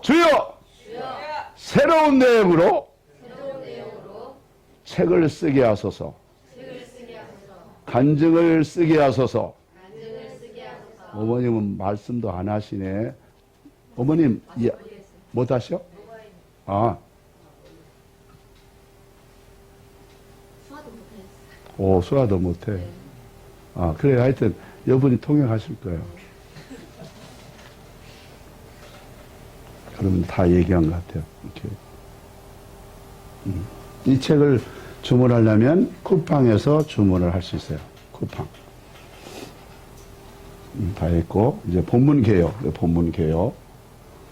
주여 새로운 내용으로 책을 쓰게 하소서. 간증을 쓰게 하소서. 어머님은 말씀도 안 하시네. 어머님 못 하셔? 아, 오, 수화도 못해. 아, 그래. 하여튼 여분이 통역하실 거예요. 그러면 다 얘기한 것 같아요. 이렇게. 이 책을 주문하려면 쿠팡에서 주문을 할 수 있어요. 쿠팡. 다 했고, 이제 본문 개요. 본문 개요.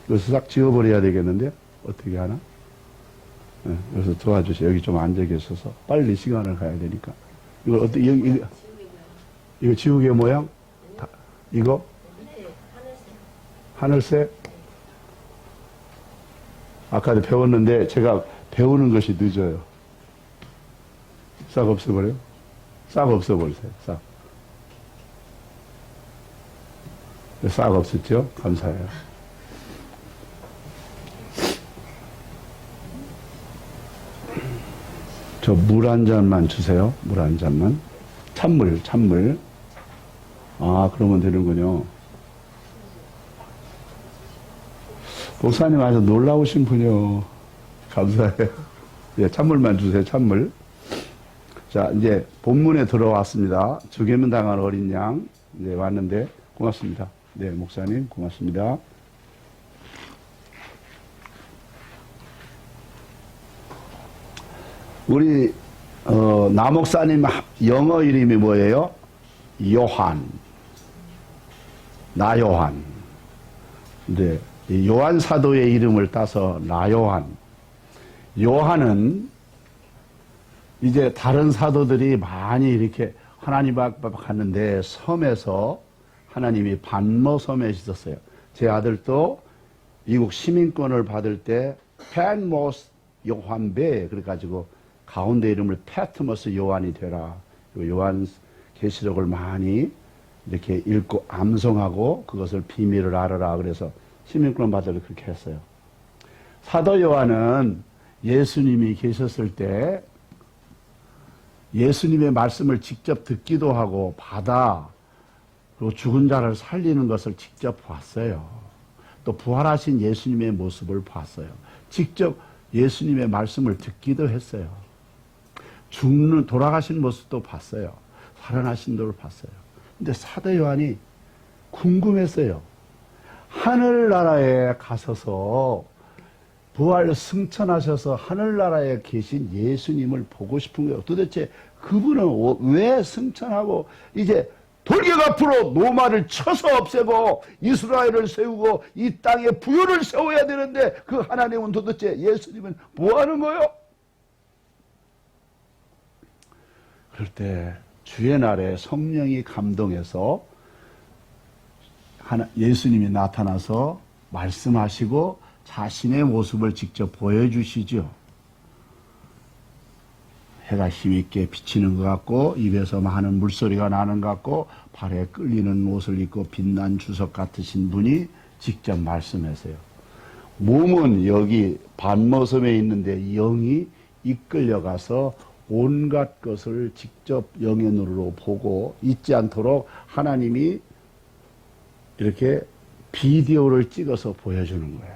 여기서 싹 지워버려야 되겠는데, 어떻게 하나? 네, 여기서 도와주세요. 여기 좀 앉아 계셔서. 빨리 시간을 가야 되니까. 이거 어떻게, 이거 지우개 모양? 이거? 하늘색? 아까도 배웠는데, 제가 배우는 것이 늦어요. 싹 없애버려요? 싹 없애버리세요. 싹. 싹 없었죠? 감사해요. 저 물 한 잔만 주세요. 물 한 잔만. 찬물, 찬물. 아, 그러면 되는군요. 목사님 아주 놀라우신 분이요. 감사해요. 예, 찬물만 주세요. 찬물. 자, 이제 본문에 들어왔습니다. 죽임을 당한 어린 양. 네, 왔는데 고맙습니다. 네, 목사님 고맙습니다. 우리 나 목사님 영어 이름이 뭐예요? 요한. 나 요한. 네, 요한 사도의 이름을 따서 나 요한. 요한은 이제 다른 사도들이 많이 이렇게 하나님 앞에 갔는데 섬에서 하나님이 반모 섬에 있었어요. 제 아들도 미국 시민권을 받을 때 펜모스 요한배 그래가지고 가운데 이름을 패트머스 요한이 되라. 요한 계시록을 많이 이렇게 읽고 암송하고 그것을 비밀을 알아라. 그래서 시민권 받을 때 그렇게 했어요. 사도 요한은 예수님이 계셨을 때 예수님의 말씀을 직접 듣기도 하고 받아 그리고 죽은 자를 살리는 것을 직접 봤어요. 또 부활하신 예수님의 모습을 봤어요. 직접 예수님의 말씀을 듣기도 했어요. 돌아가신 모습도 봤어요. 살아나신 것을 봤어요. 근데 사도 요한이 궁금했어요. 하늘나라에 가셔서 부활 승천하셔서 하늘나라에 계신 예수님을 보고 싶은 거예요. 도대체 그분은 왜 승천하고 이제 돌격 앞으로 로마를 쳐서 없애고 이스라엘을 세우고 이 땅에 부요를 세워야 되는데 그 하나님은 도대체 예수님은 뭐 하는 거예요? 그럴 때 주의 날에 성령이 감동해서 예수님이 나타나서 말씀하시고 자신의 모습을 직접 보여주시죠. 해가 힘있게 비치는 것 같고 입에서 많은 물소리가 나는 것 같고 발에 끌리는 옷을 입고 빛난 주석 같으신 분이 직접 말씀하세요. 몸은 여기 반모섬에 있는데 영이 이끌려가서 온갖 것을 직접 영의 눈으로 보고 잊지 않도록 하나님이 이렇게 비디오를 찍어서 보여주는 거예요.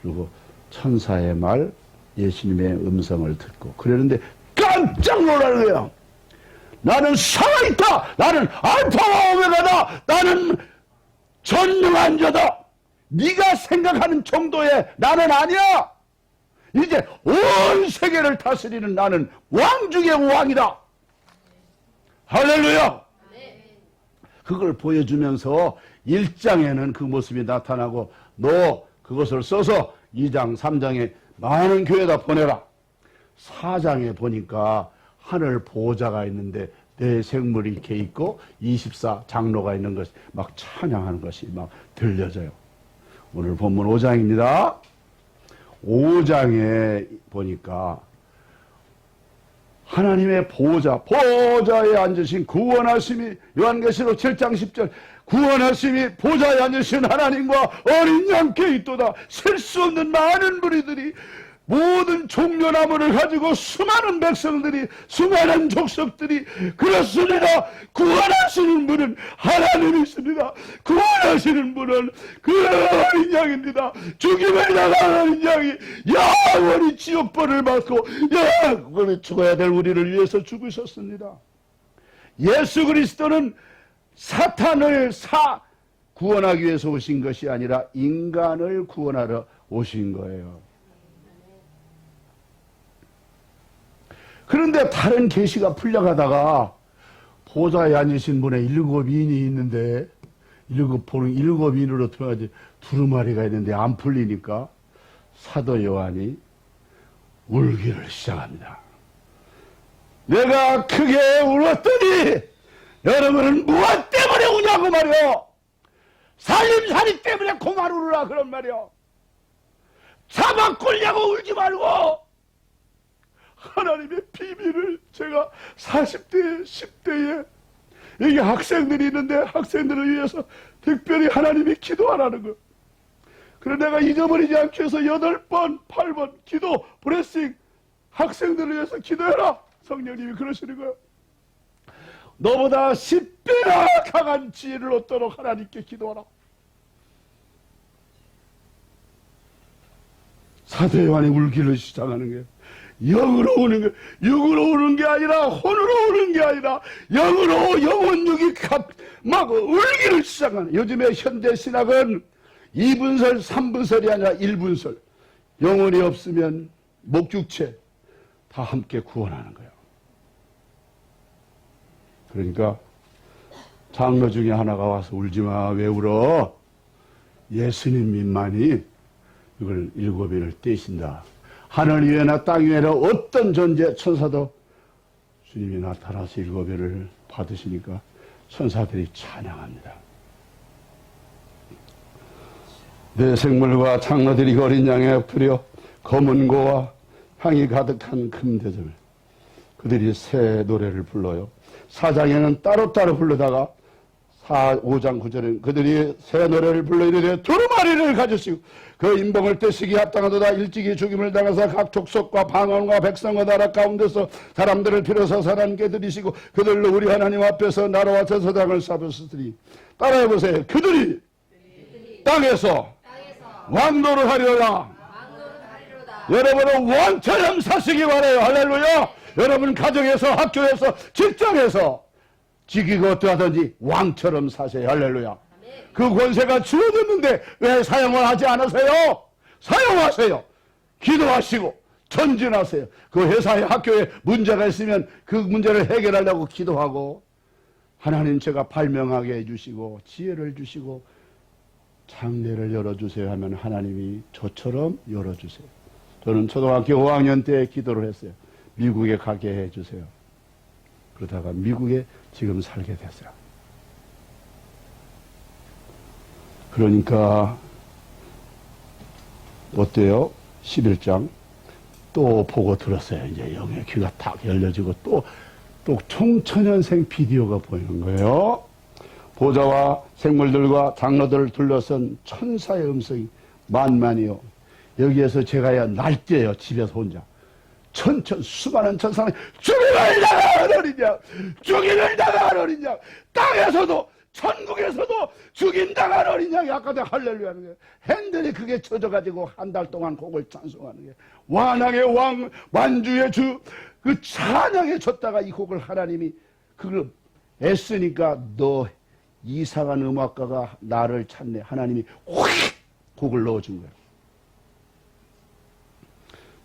그리고 천사의 말, 예수님의 음성을 듣고 그러는데 깜짝 놀라는 거예요. 나는 살아있다. 나는 알파와 오메가다. 나는 전능한 자다. 네가 생각하는 정도의 나는 아니야. 이제 온 세계를 다스리는 나는 왕 중의 왕이다. 할렐루야. 그걸 보여주면서 1장에는 그 모습이 나타나고 너 그것을 써서 2장, 3장에 많은 교회에다 보내라. 4장에 보니까 하늘 보호자가 있는데 내 생물이 이렇게 있고 24 장로가 있는 것이 막 찬양하는 것이 막 들려져요. 오늘 본문 5장입니다. 5장에 보니까 하나님의 보좌에 앉으신 구원하심이, 요한계시록 7장 10절, 구원하심이 보좌에 앉으신 하나님과 어린 양께 있도다. 셀 수 없는 많은 무리들이, 모든 종려나무를 가지고 수많은 백성들이, 수많은 족속들이, 그렇습니다. 구원하시는 분은 하나님이십니다. 구원하시는 분은 그 어린 양입니다. 죽임을 당한 어린 양이 영원히 지옥벌을 받고 영원히 죽어야 될 우리를 위해서 죽으셨습니다. 예수 그리스도는 사탄을 구원하기 위해서 오신 것이 아니라 인간을 구원하러 오신 거예요. 그런데 다른 계시가 풀려가다가 보좌에 앉으신 분의 7인이 있는데, 7인으로 들어가지 두루마리가 있는데 안 풀리니까 사도 요한이 울기를 시작합니다. 내가 크게 울었더니 여러분은 무엇 때문에 우냐고 말이요. 살림살이 때문에 그만 울으라 그런 말이요. 잡아 끌려고 울지 말고, 하나님의 비밀을 제가 40대, 10대에 여기 학생들이 있는데 학생들을 위해서 특별히 하나님이 기도하라는 거. 그래서 내가 잊어버리지 않기 위해서 8번, 8번 기도, 브레싱, 학생들을 위해서 기도해라. 성령님이 그러시는 거예요. 너보다 10배나 강한 지혜를 얻도록 하나님께 기도하라. 사도 요한이 울기를 시작하는 거예요. 영으로 오는 게, 육으로 오는 게 아니라, 혼으로 오는 게 아니라, 영으로 영혼육이 막 울기를 시작하는. 요즘에 현대신학은 2분설, 3분설이 아니라 1분설. 영혼이 없으면 목육체 다 함께 구원하는 거예요. 그러니까 장로 중에 하나가 와서 울지마, 왜 울어? 예수님만이 이걸 7인을 떼신다. 하늘 위에나 땅 위에나 어떤 존재, 천사도 주님이 나타나서 7인을 받으시니까 천사들이 찬양합니다. 내 생물과 장로들이 어린 양에 엎드려 검은 고와 향이 가득한 금대접을, 그들이 새 노래를 불러요. 4장에는 따로따로 부르다가 5장 9절에는 그들이 새 노래를 불러 이르되 두루마리를 가지시고 그 인봉을 떼시기 합당하도다. 일찍이 죽임을 당하사 각 족속과 방언과 백성과 나라 가운데서 사람들을 빌어서 하나님께 드리시고 그들로 우리 하나님 앞에서 나라와 제사장을 쌓으시더니, 따라해보세요. 그들이 땅에서 왕노를 하리로다. 여러분은 왕처럼 사시기 바라요. 할렐루야. 여러분 가정에서, 학교에서, 직장에서 지키고 어떠하든지 왕처럼 사세요. 할렐루야. 그 권세가 주어졌는데 왜 사용을 하지 않으세요? 사용하세요. 기도하시고 전진하세요. 그 회사에, 학교에 문제가 있으면 그 문제를 해결하려고 기도하고, 하나님 제가 발명하게 해주시고 지혜를 주시고 장래를 열어주세요 하면 하나님이 저처럼 열어주세요. 저는 초등학교 5학년 때 기도를 했어요. 미국에 가게 해주세요. 그러다가 미국에 지금 살게 됐어요. 그러니까 어때요? 11장 또 보고 들었어요. 이제 영의 귀가 탁 열려지고 또 청천연생 비디오가 보이는 거예요. 보좌와 생물들과 장로들을 둘러선 천사의 음성이 만만이요. 여기에서 제가 날뛰어요. 집에서 혼자. 수많은 천사는 죽임을 당한 어린 양, 죽임을 당한 어린 양, 땅에서도 천국에서도 죽임당한 어린 양이 아까 내가 할렐루야 하는 거예요. 핸들이 그게 쳐져가지고 한 달 동안 곡을 찬송하는 거예요. 완왕의 왕, 만주의 주, 그 찬양에 쳤다가 이 곡을 하나님이 그걸 애쓰니까 너 이상한 음악가가 나를 찾네. 하나님이 확 곡을 넣어준 거예요.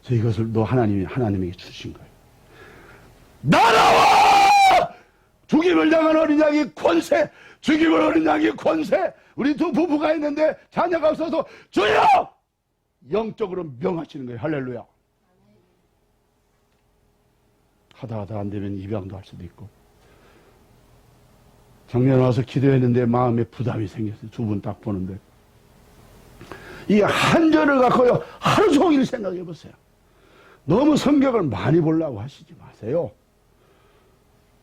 그래서 이것을 너 하나님에게 주신 거예요. 나라와 죽임을 당한 어린 양이 권세, 죽임을 어린 양이 권세. 우리 두 부부가 있는데 자녀가 없어서 주여! 영적으로 명하시는 거예요. 할렐루야. 하다 안 되면 입양도 할 수도 있고. 작년에 와서 기도했는데 마음에 부담이 생겼어요. 두 분 딱 보는데. 이 한 절을 갖고요, 하루 종일 생각해 보세요. 너무 성경을 많이 보려고 하시지 마세요.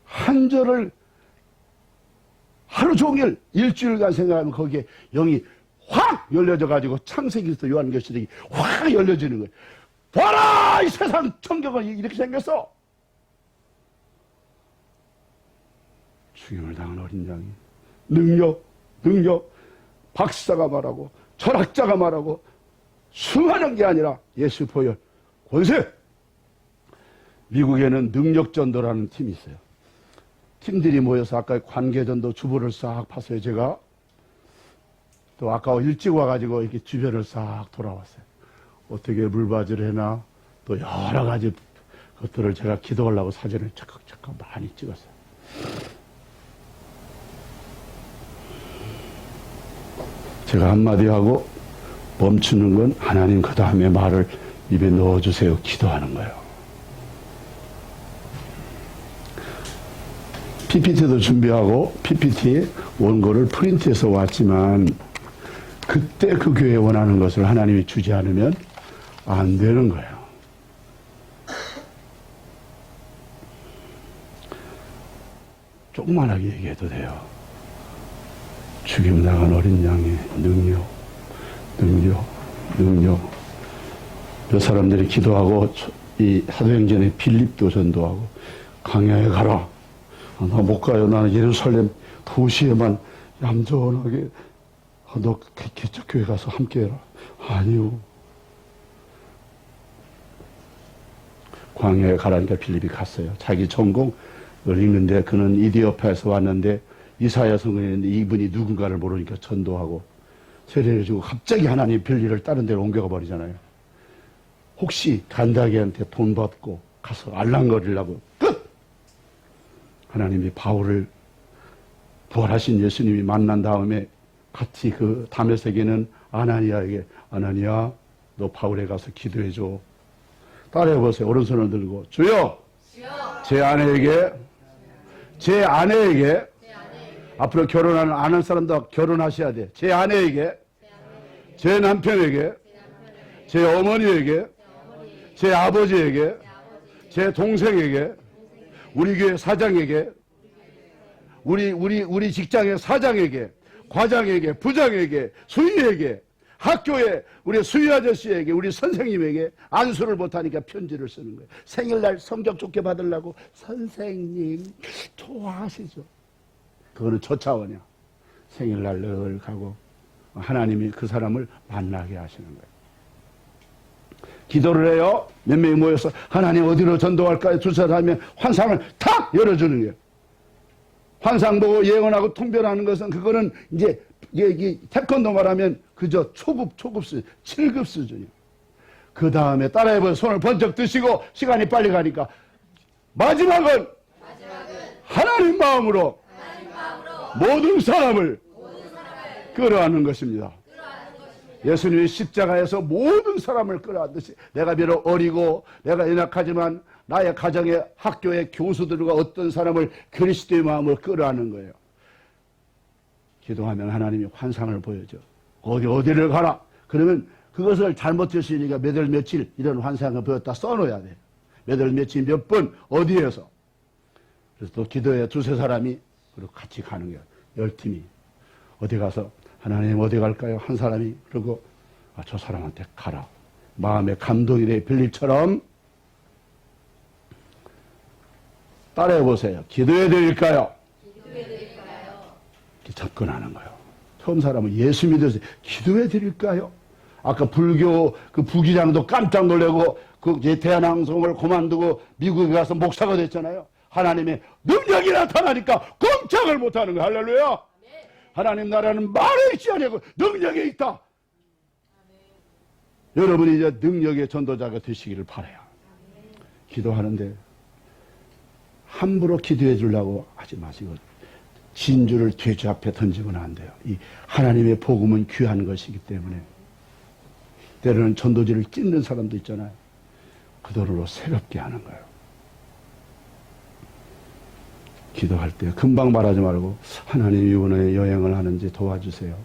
한 절을 하루 종일 일주일간 생각하면 거기에 영이 확 열려져 가지고 창세기부터 요한계시록이 확 열려지는 거예요. 봐라! 이 세상 성경은 이렇게 생겼어. 죽임을 당한 어린 양이 능력 박사가 말하고 철학자가 말하고 수많은 게 아니라 예수 보혈 권세. 미국에는 능력전도라는 팀이 있어요. 팀들이 모여서 아까 관계전도 주보를 싹 봤어요. 제가 또 아까 일찍 와가지고 이렇게 주변을 싹 돌아왔어요. 어떻게 물바지를 해나 또 여러 가지 것들을 제가 기도하려고 사진을 잠깐 많이 찍었어요. 제가 한마디 하고 멈추는 건 하나님 그 다음에 말을 입에 넣어주세요. 기도하는 거예요. PPT도 준비하고 PPT에 원고를 프린트해서 왔지만 그때 그 교회에 원하는 것을 하나님이 주지 않으면 안 되는 거예요. 조그만하게 얘기해도 돼요. 죽임 당한 어린 양의 능력. 몇 사람들이 기도하고 이 사도행전에 빌립도 전도하고 광야에 가라. 나 못 가요. 나는 예루살렘 도시에만 얌전하게 너 개척교회 가서 함께해라. 아니요. 광야에 가라니까 빌립이 갔어요. 자기 전공을 읽는데 그는 이디오피아에서 왔는데 이사야 성경에 이분이 누군가를 모르니까 전도하고 세례를 주고 갑자기 하나님 별일을 다른 데로 옮겨가 버리잖아요. 혹시 간다기한테 돈 받고 가서 알랑거리려고 끝! 하나님이 바울을 부활하신 예수님이 만난 다음에 같이 그 다메섹에는 아나니아에게 아나니아 너 바울에 가서 기도해줘. 따라해보세요. 오른손을 들고 주여 제 아내에게 앞으로 결혼하는 아는 사람도 결혼하셔야 돼. 제 아내에게 제 남편에게 제 어머니에게 제 아버지에게 제 동생에게 우리 교회 사장에게 우리 직장의 사장에게 과장에게 부장에게 수위에게 학교에 우리 수위 아저씨에게 우리 선생님에게 안수를 못하니까 편지를 쓰는 거예요. 생일날 성적 좋게 받으려고 선생님 좋아하시죠. 그거는 저차원이야. 생일날 늘 가고 하나님이 그 사람을 만나게 하시는 거예요. 기도를 해요. 몇 명이 모여서 하나님 어디로 전도할까요? 주차하면 환상을 탁 열어주는 거예요. 환상 보고 예언하고 통변하는 것은 그거는 이제 태권도 말하면 그저 초급 수준, 7급 수준이에요. 그 다음에 따라해보세요. 손을 번쩍 드시고 시간이 빨리 가니까 마지막은 하나님 마음으로 모든 사람을 끌어안는 것입니다. 예수님이 십자가에서 모든 사람을 끌어안듯이 내가 비록 어리고 내가 연약하지만 나의 가정의 학교의 교수들과 어떤 사람을 그리스도의 마음을 끌어안는 거예요. 기도하면 하나님이 환상을 보여줘. 어디를 가라. 그러면 그것을 잘못 드시니까 몇 월 며칠 이런 환상을 보였다 써놓아야 돼요. 몇 월 며칠 몇 분 어디에서. 그래서 또 기도에 두세 사람이 그리고 같이 가는 거예요. 10팀이. 어디 가서 하나님 어디 갈까요? 한 사람이 그러고 저 사람한테 가라. 마음에 감동이 돼. 빌립처럼 따라해보세요. 기도해 드릴까요? 접근하는 거예요. 처음 사람은 예수 믿어서 기도해 드릴까요? 아까 불교 그 부기장도 깜짝 놀래고 그 대한항공을 그만두고 미국에 가서 목사가 됐잖아요. 하나님의 능력이 나타나니까 꼼짝을 못하는 거예요. 할렐루야. 하나님 나라는 말에 있지 아니고 능력에 있다. 여러분이 이제 능력의 전도자가 되시기를 바라요. 기도하는데 함부로 기도해 주려고 하지 마시고 진주를 돼지 앞에 던지면 안 돼요. 이 하나님의 복음은 귀한 것이기 때문에 때로는 전도지를 찢는 사람도 있잖아요. 그 돈으로 새롭게 하는 거예요. 기도할 때 금방 말하지 말고 하나님 이번에 여행을 하는지 도와주세요.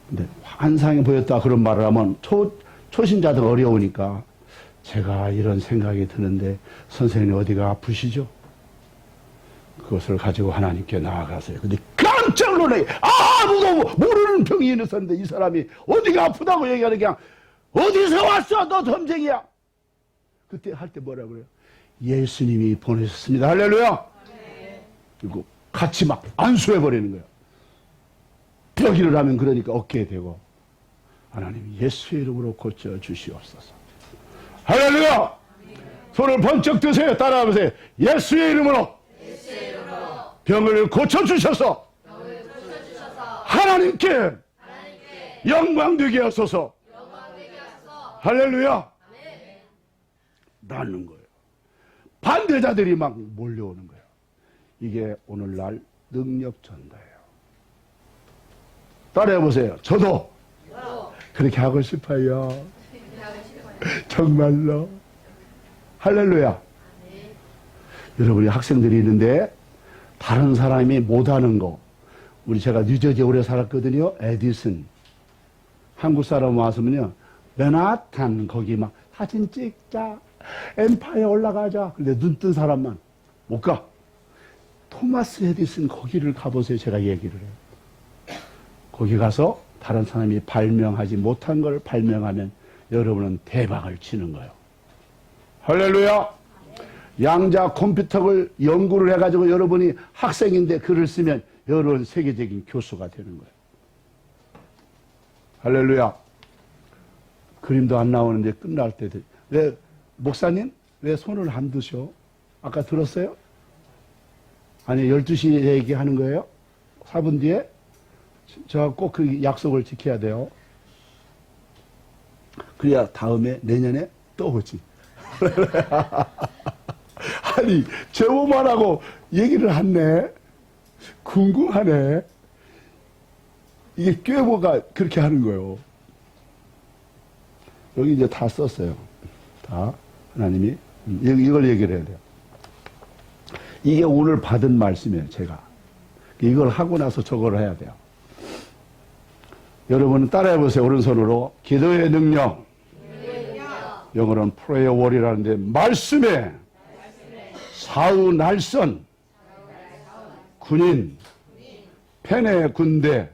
근데 환상이 보였다 그런 말을 하면 초신자들 어려우니까 제가 이런 생각이 드는데 선생님 어디가 아프시죠? 그것을 가지고 하나님께 나아가세요. 근데 깜짝 놀래. 아무도 모르는 병이 있었는데 이 사람이 어디가 아프다고 얘기하는 그냥 어디서 왔어? 너 점쟁이야. 그때 할 때 뭐라 그래요? 예수님이 보내셨습니다. 할렐루야. 그리고 같이 막 안수해버리는 거예요. 벽일을 하면 그러니까 어깨에 대고 하나님 예수의 이름으로 고쳐주시옵소서. 할렐루야. 손을 번쩍 드세요. 따라하세요. 예수의 이름으로 병을 고쳐주셔서 하나님께 영광 되게 하소서. 할렐루야. 낳는 거예요. 반대자들이 막 몰려오는 거예요. 이게 오늘날 능력 전도예요. 따라해보세요. 저도 그렇게 하고 싶어요. 정말로. 할렐루야. 여러분이 학생들이 있는데 다른 사람이 못하는 거. 제가 뉴저지에 오래 살았거든요. 에디슨. 한국 사람 왔으면요. 맨하탄 거기 막 사진 찍자. 엠파이어 올라가자. 근데 눈 뜬 사람만 못 가. 토마스 에디슨 거기를 가보세요. 제가 얘기를 해요. 거기 가서 다른 사람이 발명하지 못한 걸 발명하면 여러분은 대박을 치는 거예요. 할렐루야. 양자 컴퓨터를 연구를 해가지고 여러분이 학생인데 글을 쓰면 여러분 세계적인 교수가 되는 거예요. 할렐루야. 그림도 안 나오는데 끝날 때 왜 목사님 왜 손을 안 드셔? 아까 들었어요? 아니 12시에 얘기하는 거예요? 4분 뒤에? 저 꼭 그 약속을 지켜야 돼요. 그래야 다음에 내년에 또 오지. 아니 제보만 하고 얘기를 했네. 궁금하네. 이게 꾀보가 그렇게 하는 거예요. 여기 이제 다 썼어요. 다 하나님이 이걸 얘기를 해야 돼요. 이게 오늘 받은 말씀이에요. 제가 이걸 하고 나서 저걸 해야 돼요. 여러분은 따라해보세요. 오른손으로 기도의 능력. 영어로는 prayer war이라는데 말씀에 사후 날선 군인 펜의 군대.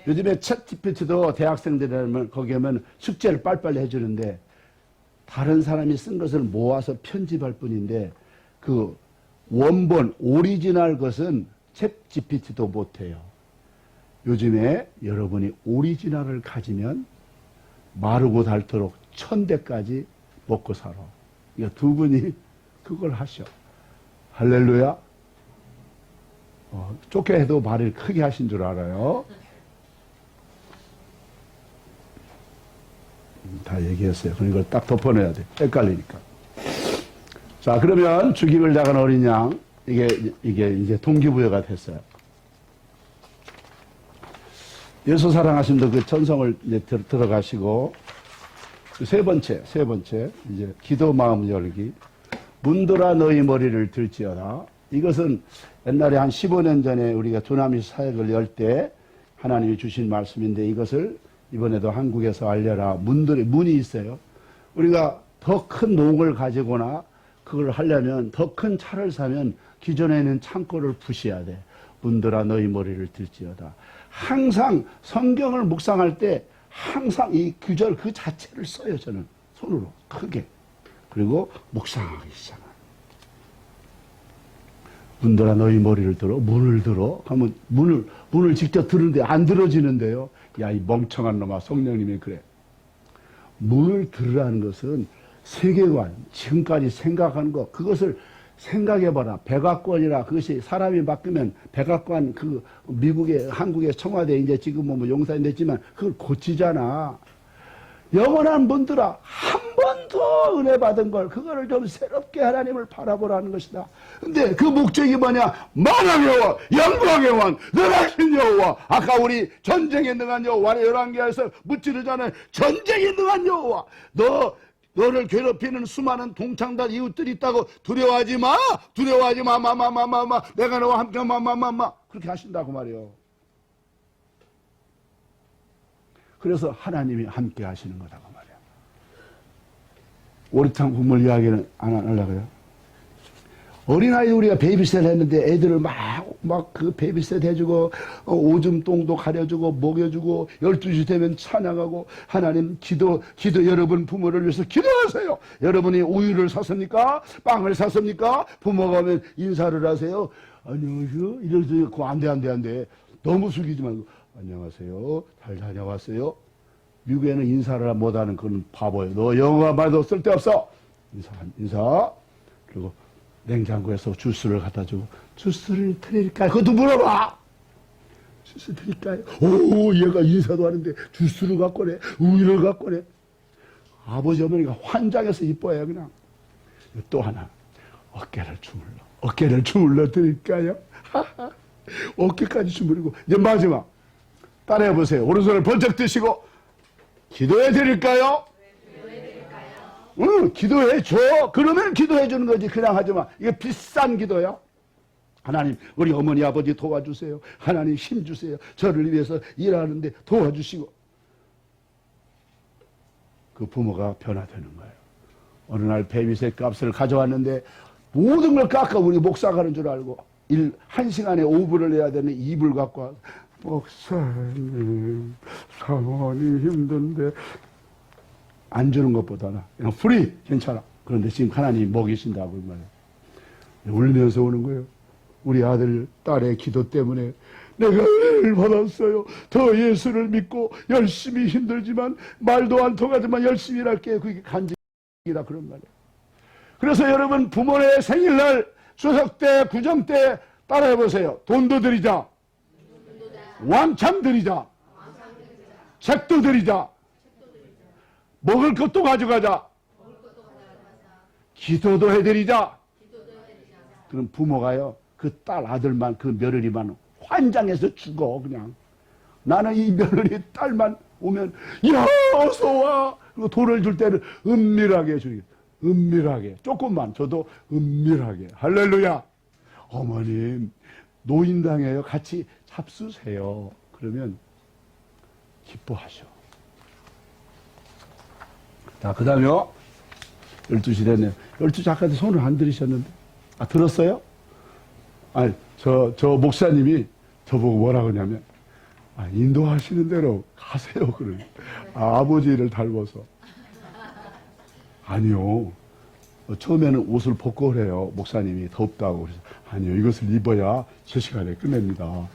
요즘에 챗GPT도 대학생들이라면 거기 하면 숙제를 빨리빨리 해주는데 다른 사람이 쓴 것을 모아서 편집할 뿐인데 그 원본 오리지널 것은 챗GPT도 못해요. 요즘에 여러분이 오리지널을 가지면 마르고 닳도록 1000대까지 먹고 살아. 그러니까 두 분이 그걸 하셔. 할렐루야. 좁게 해도 말을 크게 하신 줄 알아요. 다 얘기했어요. 그럼 이걸 딱 덮어내야 돼. 헷갈리니까. 자, 그러면 죽임을 당한 어린 양, 이게 이제 동기부여가 됐어요. 예수 사랑하심도 그 천성을 이제 들어가시고, 세 번째, 이제 기도 마음 열기. 문들아 너희 머리를 들지어라. 이것은 옛날에 한 15년 전에 우리가 두나미 사역을 열 때 하나님이 주신 말씀인데 이것을 이번에도 한국에서 알려라. 문이 있어요. 우리가 더 큰 농을 가지거나 그걸 하려면 더 큰 차를 사면 기존에 있는 창고를 부셔야 돼. 문들아 너희 머리를 들지어다. 항상 성경을 묵상할 때 항상 이 구절 그 자체를 써요. 저는 손으로 크게. 그리고 묵상하기 시작합니다. 문들아 너희 머리를 들어. 문을 들어. 하면 문을 직접 들는데 안 들어지는데요. 야, 이 멍청한 놈아. 성령님이 그래. 문을 들으라는 것은 세계관, 지금까지 생각하는 것, 그것을 생각해봐라. 백악관이라 그것이 사람이 바뀌면 백악관 그 미국의 한국의 청와대 이제 지금 뭐 용사인 됐지만 그걸 고치잖아. 영원한 분들아 한 번 더 은혜 받은 걸 그거를 좀 새롭게 하나님을 바라보라는 것이다. 근데 그 목적이 뭐냐? 만왕의 여호와, 영광의 왕, 능하신 여호와. 아까 우리 전쟁에 능한 여호와 열왕기하에서 묻지르잖아요. 전쟁에 능한 여호와. 너 너를 괴롭히는 수많은 동창단 이웃들이 있다고 두려워하지 마. 두려워하지 마. 마마마마마. 내가 너와 함께 마마마마. 그렇게 하신다고 말이에요. 그래서 하나님이 함께 하시는 거다고 말이에요. 오리탕 국물 이야기는 안 하려고요. 어린아이 우리가 베이비셋 했는데 애들을 막 그 베이비셋 해주고 오줌 똥도 가려주고 먹여주고 12시 되면 찬양하고 하나님 기도 여러분 부모를 위해서 기도하세요. 여러분이 우유를 샀습니까? 빵을 샀습니까? 부모가 오면 인사를 하세요. 안녕하세요. 이래서 그거 안 돼. 너무 숙이지 말고 안녕하세요. 잘 다녀왔어요. 미국에는 인사를 못하는 그런 바보예요. 너 영어가 말도 쓸데없어. 인사. 그리고 냉장고에서 주스를 갖다 주고 주스를 드릴까요? 그것도 물어봐. 주스 드릴까요? 오, 얘가 인사도 하는데 주스를 갖고 내 우유를 갖고 내. 아버지 어머니가 환장해서 이뻐해요. 그냥. 또 하나 어깨를 주물러 드릴까요? 어깨까지 주무르고. 이제 마지막 따라해 보세요. 오른손을 번쩍 드시고 기도해 드릴까요? 응, 기도해 줘. 그러면 기도해 주는 거지. 그냥 하지 마. 이게 비싼 기도야. 하나님, 우리 어머니 아버지 도와주세요. 하나님 힘 주세요. 저를 위해서 일하는데 도와주시고. 그 부모가 변화되는 거예요. 어느 날 베이비셋 값을 가져왔는데 모든 걸 깎아 우리 목사 가는 줄 알고 1시간에 5불을 내야 되는 2불 갖고 와서 목사님 상황이 힘든데 안 주는 것보다는 그냥 프리 괜찮아. 그런데 지금 하나님이 먹이신다고 말이에요. 울면서 오는 거예요. 우리 아들 딸의 기도 때문에 내가 은혜를 받았어요. 더 예수를 믿고 열심히 힘들지만 말도 안 통하지만 열심히 일할게. 그게 간증이다 그런 말이에요. 그래서 여러분 부모의 생일날 추석 때 구정 때 따라해 보세요. 돈도 드리자. 왕창 드리자. 책도 드리자. 먹을 것도 가져가자. 기도도 해드리자. 그럼 부모가요, 그 딸 아들만, 그 며느리만 환장해서 죽어, 그냥. 나는 이 며느리 딸만 오면, 야, 어서와! 그리고 돈을 줄 때는 은밀하게 주겠다. 은밀하게. 조금만 줘도 은밀하게. 할렐루야! 어머님, 노인당해요. 같이 잡수세요. 그러면 기뻐하셔. 자, 그 다음에요. 12시 됐네요. 12시 아까도 손을 안 들이셨는데. 아, 들었어요? 아니, 저 목사님이 저보고 뭐라 그러냐면, 아, 인도하시는 대로 가세요. 그래요. 아, 아버지를 닮아서. 아니요. 처음에는 옷을 벗고 그래요. 목사님이 덥다고. 그래서, 아니요. 이것을 입어야 제 시간에 끝냅니다.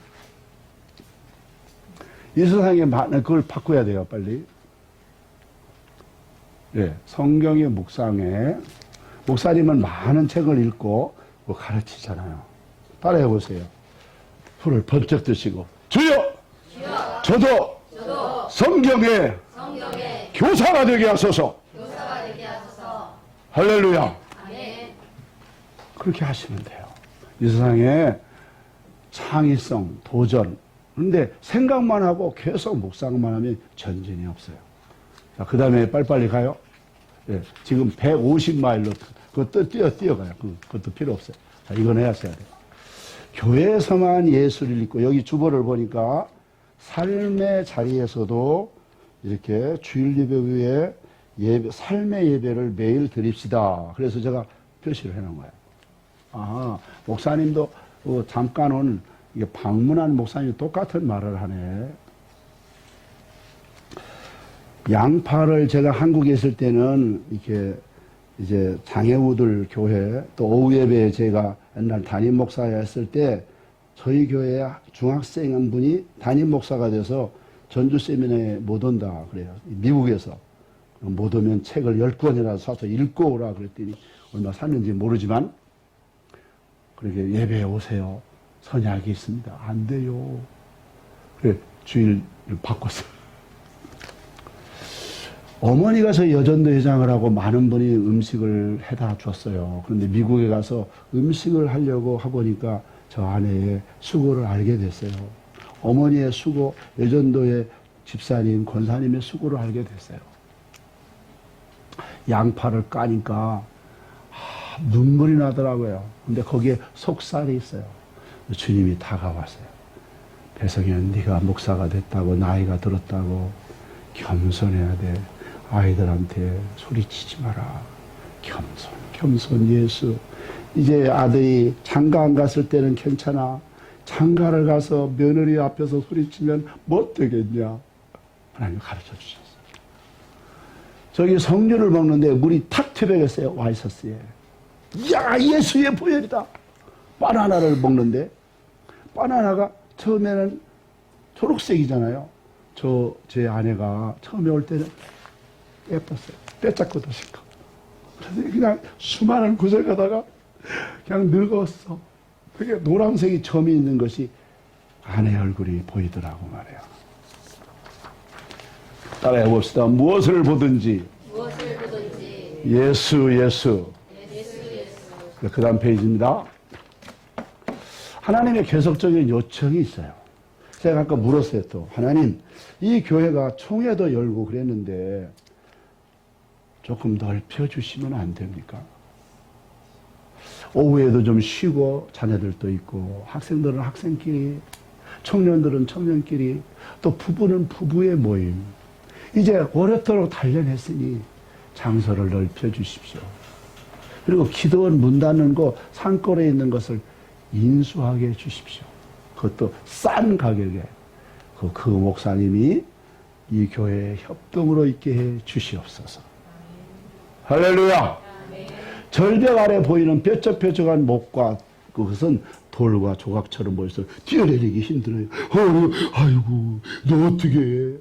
이 세상에 많은 그걸 바꿔야 돼요. 빨리. 예, 성경의 묵상에 목사님은 많은 책을 읽고 뭐 가르치잖아요. 따라해 보세요. 손을 번쩍 드시고 주여, 저도 성경의 교사가 되게 하소서. 할렐루야. 그렇게 하시면 돼요. 이 세상에 창의성, 도전. 그런데 생각만 하고 계속 묵상만 하면 전진이 없어요. 자, 그 다음에 빨리빨리 가요. 예, 지금 150마일로 그것도 뛰어가요. 그것도 필요 없어요. 자, 이건 해야 돼요. 교회에서만 예수를 읽고 여기 주보를 보니까 삶의 자리에서도 이렇게 주일 예배 후에 삶의 예배를 매일 드립시다. 그래서 제가 표시를 해놓은 거예요. 아, 목사님도 잠깐은 이게 방문한 목사님이 똑같은 말을 하네. 양파를 제가 한국에 있을 때는 이렇게 이제 장애우들 교회 또 오후 예배에 제가 옛날 담임 목사였을 때 저희 교회 중학생 한 분이 담임 목사가 돼서 전주 세미나에 못 온다 그래요. 미국에서. 못 오면 책을 10권이나 사서 읽고 오라 그랬더니 얼마 샀는지 모르지만 그렇게 예배에 오세요. 선약이 있습니다. 안 돼요. 그래 주일 바꿨어요. 어머니가 저 여전도 회장을 하고 많은 분이 음식을 해다 줬어요. 그런데 미국에 가서 음식을 하려고 하보니까 저 아내의 수고를 알게 됐어요. 어머니의 수고, 여전도의 집사님, 권사님의 수고를 알게 됐어요. 양파를 까니까 눈물이 나더라고요. 근데 거기에 속살이 있어요. 주님이 다가왔어요. 배성현, 네가 목사가 됐다고, 나이가 들었다고 겸손해야 돼. 아이들한테 소리치지 마라. 겸손 예수. 이제 아들이 장가 안 갔을 때는 괜찮아. 장가를 가서 며느리 앞에서 소리치면 뭐 되겠냐. 하나님 가르쳐 주셨어요. 저기 석류를 먹는데 물이 탁 튀어나갔어요. 와이셔츠에. 야, 예수의 보혈이다. 바나나를 먹는데 바나나가 처음에는 초록색이잖아요. 제 아내가 처음에 올 때는 예뻤어요. 떼짝고 드실까. 그래서 그냥 수많은 구절 가다가 그냥 늙었어. 그게 노란색이 점이 있는 것이 아내 얼굴이 보이더라고 말이야. 따라해 봅시다. 무엇을 보든지 예수. 그 다음 페이지입니다. 하나님의 계속적인 요청이 있어요. 제가 아까 물었어요. 또 하나님, 이 교회가 총회도 열고 그랬는데 조금 넓혀주시면 안 됩니까? 오후에도 좀 쉬고 자녀들도 있고 학생들은 학생끼리, 청년들은 청년끼리, 또 부부는 부부의 모임. 이제 오랫도록 단련했으니 장소를 넓혀주십시오. 그리고 기도원 문 닫는 거 산골에 있는 것을 인수하게 해주십시오. 그것도 싼 가격에 그 목사님이 이 교회에 협동으로 있게 해 주시옵소서. 할렐루야. 절벽 아래 보이는 뾰족뾰족한 목과 그것은 돌과 조각처럼 보여서 뛰어내리기 힘들어요. 아이고, 너 어떻게 해?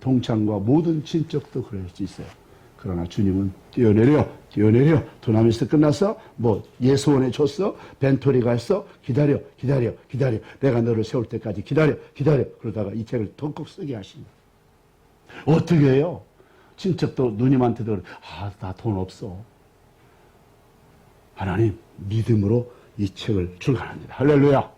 동창과 모든 친척도 그럴 수 있어요. 그러나 주님은 뛰어내려. 두나미스 끝났어? 예수원에 줬어? 벤토리가 했어? 기다려. 내가 너를 세울 때까지 기다려. 그러다가 이 책을 덜컥 쓰게 하십니다. 어떻게 해요? 친척도 누님한테도 나 돈 없어. 하나님, 믿음으로 이 책을 출간합니다. 할렐루야.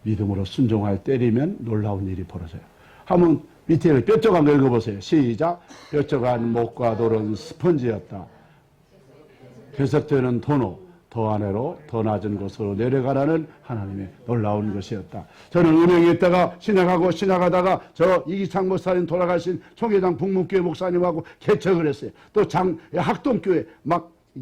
믿음으로 순종하여 때리면 놀라운 일이 벌어져요. 한번 밑에 뾰족한 거 읽어보세요. 시작. 뾰족한 목과 돌은 스펀지였다. 계속되는 도로, 더 아래로 더 낮은 곳으로 내려가라는 하나님의 놀라운 것이었다. 저는 은행에 있다가 지나가다가 저 이기창 목사님 돌아가신 총회장 북문교회 목사님하고 개척을 했어요. 또 학동교회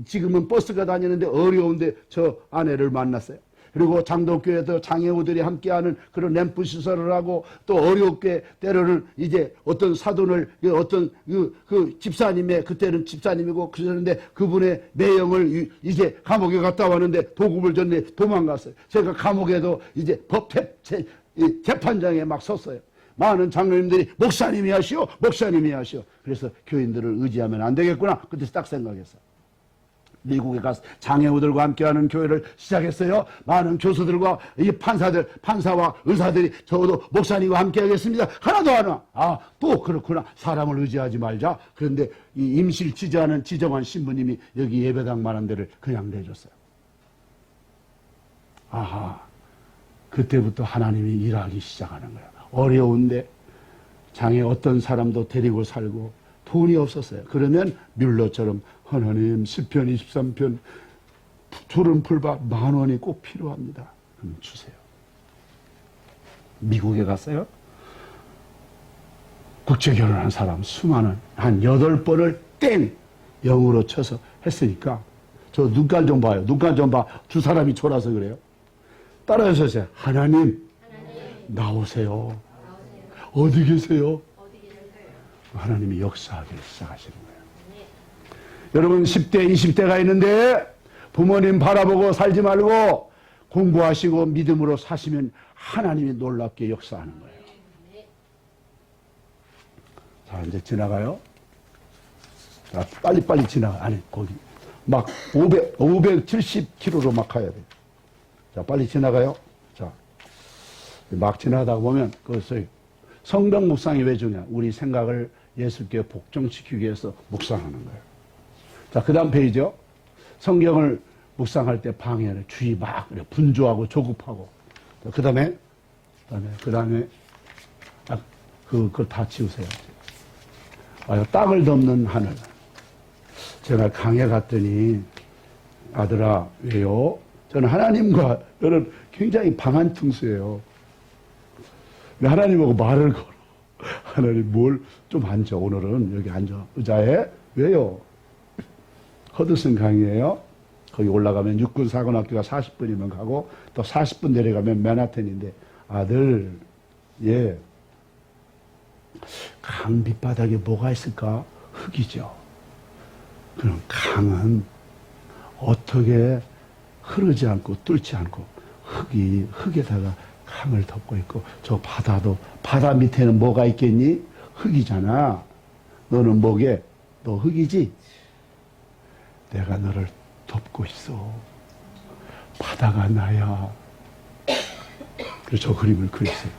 지금은 버스가 다니는데 어려운데 저 아내를 만났어요. 그리고 장독교회도 장애우들이 함께하는 그런 램프 시설을 하고 또 어렵게 때로는 이제 어떤 사돈을 어떤 그 집사님의 그때는 집사님이고 그러는데 그분의 매형을 이제 감옥에 갔다 왔는데 도급을 줬네 도망갔어요. 제가 감옥에도 이제 재판장에 막 섰어요. 많은 장로님들이 목사님이 하시오. 그래서 교인들을 의지하면 안 되겠구나. 그때 딱 생각했어요. 미국에 가서 장애우들과 함께하는 교회를 시작했어요. 많은 교수들과 이 판사와 의사들이 저도 목사님과 함께하겠습니다. 하나도 안 와. 또 그렇구나. 사람을 의지하지 말자. 그런데 이 임실 지정한 신부님이 여기 예배당 많은 데를 그냥 내줬어요. 그때부터 하나님이 일하기 시작하는 거예요. 어려운데 장애 어떤 사람도 데리고 살고 돈이 없었어요. 그러면 뮬러처럼 하나님 시편 23편 조른 풀밭 10,000원이 꼭 필요합니다. 그럼 주세요. 미국에 갔어요. 국제결혼한 사람 수많은 한 8번을 땡 영으로 쳐서 했으니까 저 눈깔 좀 봐요. 눈깔 좀 봐. 두 사람이 졸아서 그래요. 따라하셔서 하나님 나오세요. 어디 계세요? 하나님이 역사하기 시작하시는 거예요. 여러분 10대, 20대가 있는데 부모님 바라보고 살지 말고 공부하시고 믿음으로 사시면 하나님이 놀랍게 역사하는 거예요. 자, 이제 지나가요. 자, 빨리 지나가. 아니, 거기 막 570km로 막 가야 돼요. 자, 빨리 지나가요. 자, 막 지나가다 보면 그것을 성경 묵상이 왜 중요해? 우리 생각을 예수께 복종시키기 위해서 묵상하는 거예요. 자, 그 다음 페이지요. 성경을 묵상할 때 방해를 주의 막 분주하고 조급하고. 그 다음에 그걸 다 치우세요. 땅을 덮는 하늘. 제가 강에 갔더니 아들아 왜요? 저는 하나님과 저는 굉장히 방한 퉁수예요. 하나님하고 말을 걸어. 하나님 뭘 좀 앉아. 오늘은 여기 앉아. 의자에. 왜요? 허드슨 강이에요. 거기 올라가면 육군 사관학교가 40분이면 가고 또 40분 내려가면 맨하탄인데 아들 예. 강 밑바닥에 뭐가 있을까? 흙이죠. 그럼 강은 어떻게 흐르지 않고 뚫지 않고 흙에다가 강을 덮고 있고 저 바다도 바다 밑에는 뭐가 있겠니? 흙이잖아. 너는 뭐게? 너 흙이지? 내가 너를 덮고 있어. 바다가 나야. 그래서 저 그림을 그렸어요.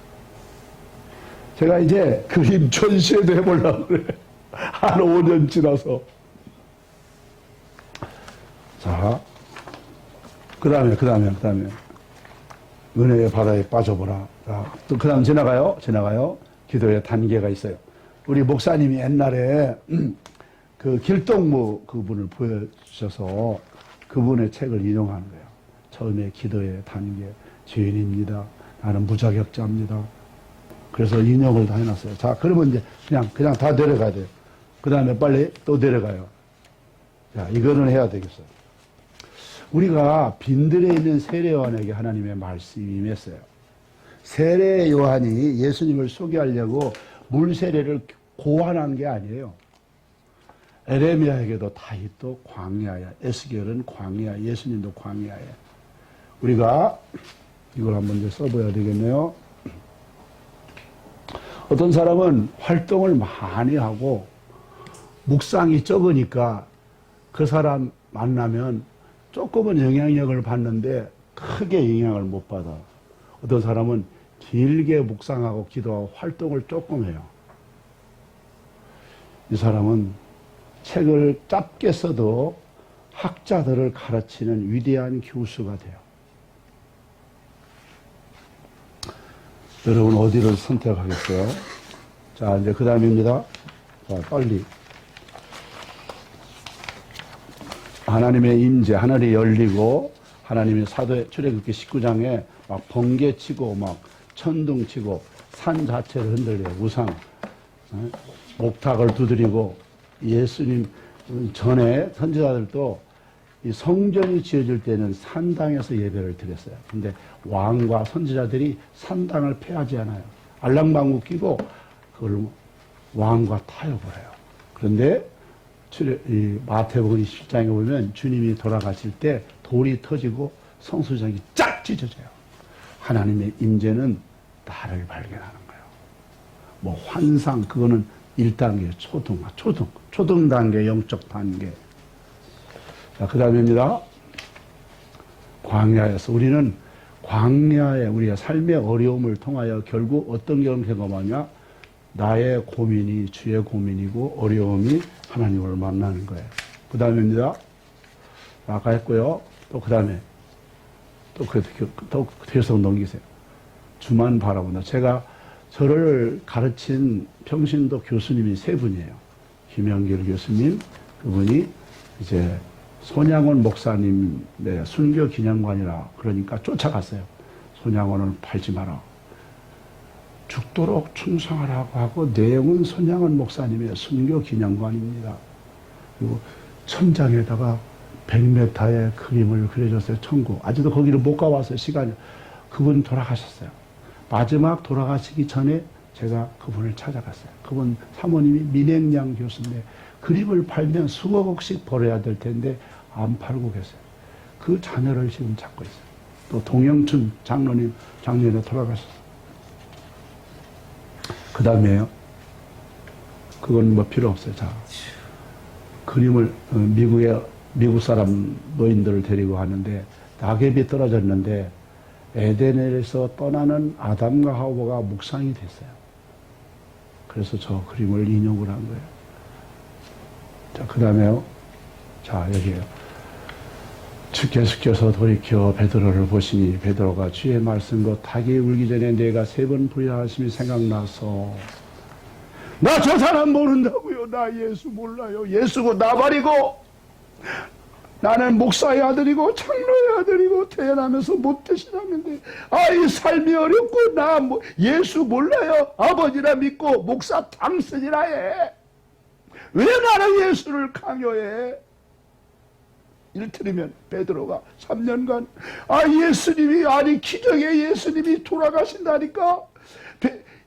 제가 이제 그림 전시회도 해보려고 그래. 한 5년 지나서. 자, 그 다음에. 은혜의 바다에 빠져보라. 자, 또 그 다음 지나가요. 기도의 단계가 있어요. 우리 목사님이 옛날에 그 길동무 그분을 보여주셔서 그분의 책을 인용하는 거예요. 처음에 기도의 단계, 죄인입니다. 나는 무자격자입니다. 그래서 인용을 다 해놨어요. 자, 그러면 이제 그냥 다 내려가야 돼요. 그 다음에 빨리 또 내려가요. 자, 이거는 해야 되겠어요. 우리가 빈들에 있는 세례 요한에게 하나님의 말씀이 임했어요. 세례 요한이 예수님을 소개하려고 물 세례를 고안한 게 아니에요. 에레미야에게도 다윗도 광야야, 에스겔은 광야, 예수님도 광야야. 우리가 이걸 한번 이제 써봐야 되겠네요. 어떤 사람은 활동을 많이 하고 묵상이 적으니까 그 사람 만나면 조금은 영향력을 받는데 크게 영향을 못 받아. 어떤 사람은 길게 묵상하고 기도하고 활동을 조금 해요. 이 사람은 책을 짧게 써도 학자들을 가르치는 위대한 교수가 돼요. 여러분 어디를 선택하겠어요? 자, 이제 그 다음입니다. 자, 빨리. 하나님의 임재, 하늘이 열리고, 하나님의 사도의 출애굽기 19장에 막 번개치고, 막 천둥치고, 산 자체를 흔들려요. 우상. 목탁을 두드리고, 예수님 전에 선지자들도 이 성전이 지어질 때는 산당에서 예배를 드렸어요. 근데 왕과 선지자들이 산당을 폐하지 않아요. 알랑방구 끼고 그걸 왕과 타협을 해요. 그런데 이 마태복음 20장에 보면 주님이 돌아가실 때 돌이 터지고 성소장이 쫙 찢어져요. 하나님의 임재는 나를 발견하는 거예요. 뭐 환상 그거는 1단계 초등 단계, 영적 단계. 자, 그 다음입니다. 광야에서 우리는 광야에 우리의 삶의 어려움을 통하여 결국 어떤 경험하냐? 나의 고민이 주의 고민이고 어려움이 하나님을 만나는 거예요. 그 다음입니다. 아까 했고요. 또 그 다음에 또 계속 넘기세요. 주만 바라본다. 제가 저를 가르친 평신도 교수님이 세 분이에요. 김영길 교수님, 그분이 이제 손양원 목사님 순교 기념관이라 그러니까 쫓아갔어요. 손양원을 팔지 마라. 죽도록 충성하라고 하고 내용은 손양원 목사님의 순교 기념관입니다. 그리고 천장에다가 100m의 그림을 그려줬어요. 천국. 아직도 거기를 못 가봤어요. 시간이. 그분 돌아가셨어요. 마지막 돌아가시기 전에 제가 그분을 찾아갔어요. 그분 사모님이 민행양 교수인데 그림을 팔면 수억씩 벌어야 될 텐데 안 팔고 계세요. 그 자녀를 지금 찾고 있어요. 또 동영춘 장로님 작년에 돌아가셨어요. 그 다음에요. 그건 뭐 필요 없어요. 자, 그림을 미국 사람 노인들을 데리고 하는데 낙엽이 떨어졌는데 에덴에서 떠나는 아담과 하와가 묵상이 됐어요. 그래서 저 그림을 인용을 한 거예요. 자, 그 다음에요. 자, 여기에요. 주께서 돌이켜 베드로를 보시니 베드로가 주의 말씀과 닭이 울기 전에 내가 3번 부인하심이 생각나서 나 저 사람 모른다고요. 나 예수 몰라요. 예수고 나 버리고 나는 목사의 아들이고 장로의 아들이고 태어나면서 못 대신하는데 이 삶이 어렵고 나 예수 몰라요. 아버지라 믿고 목사 당선이라 해. 왜 나는 예수를 강요해? 이를테면 베드로가 3년간 예수님이 기적의 예수님이 돌아가신다니까.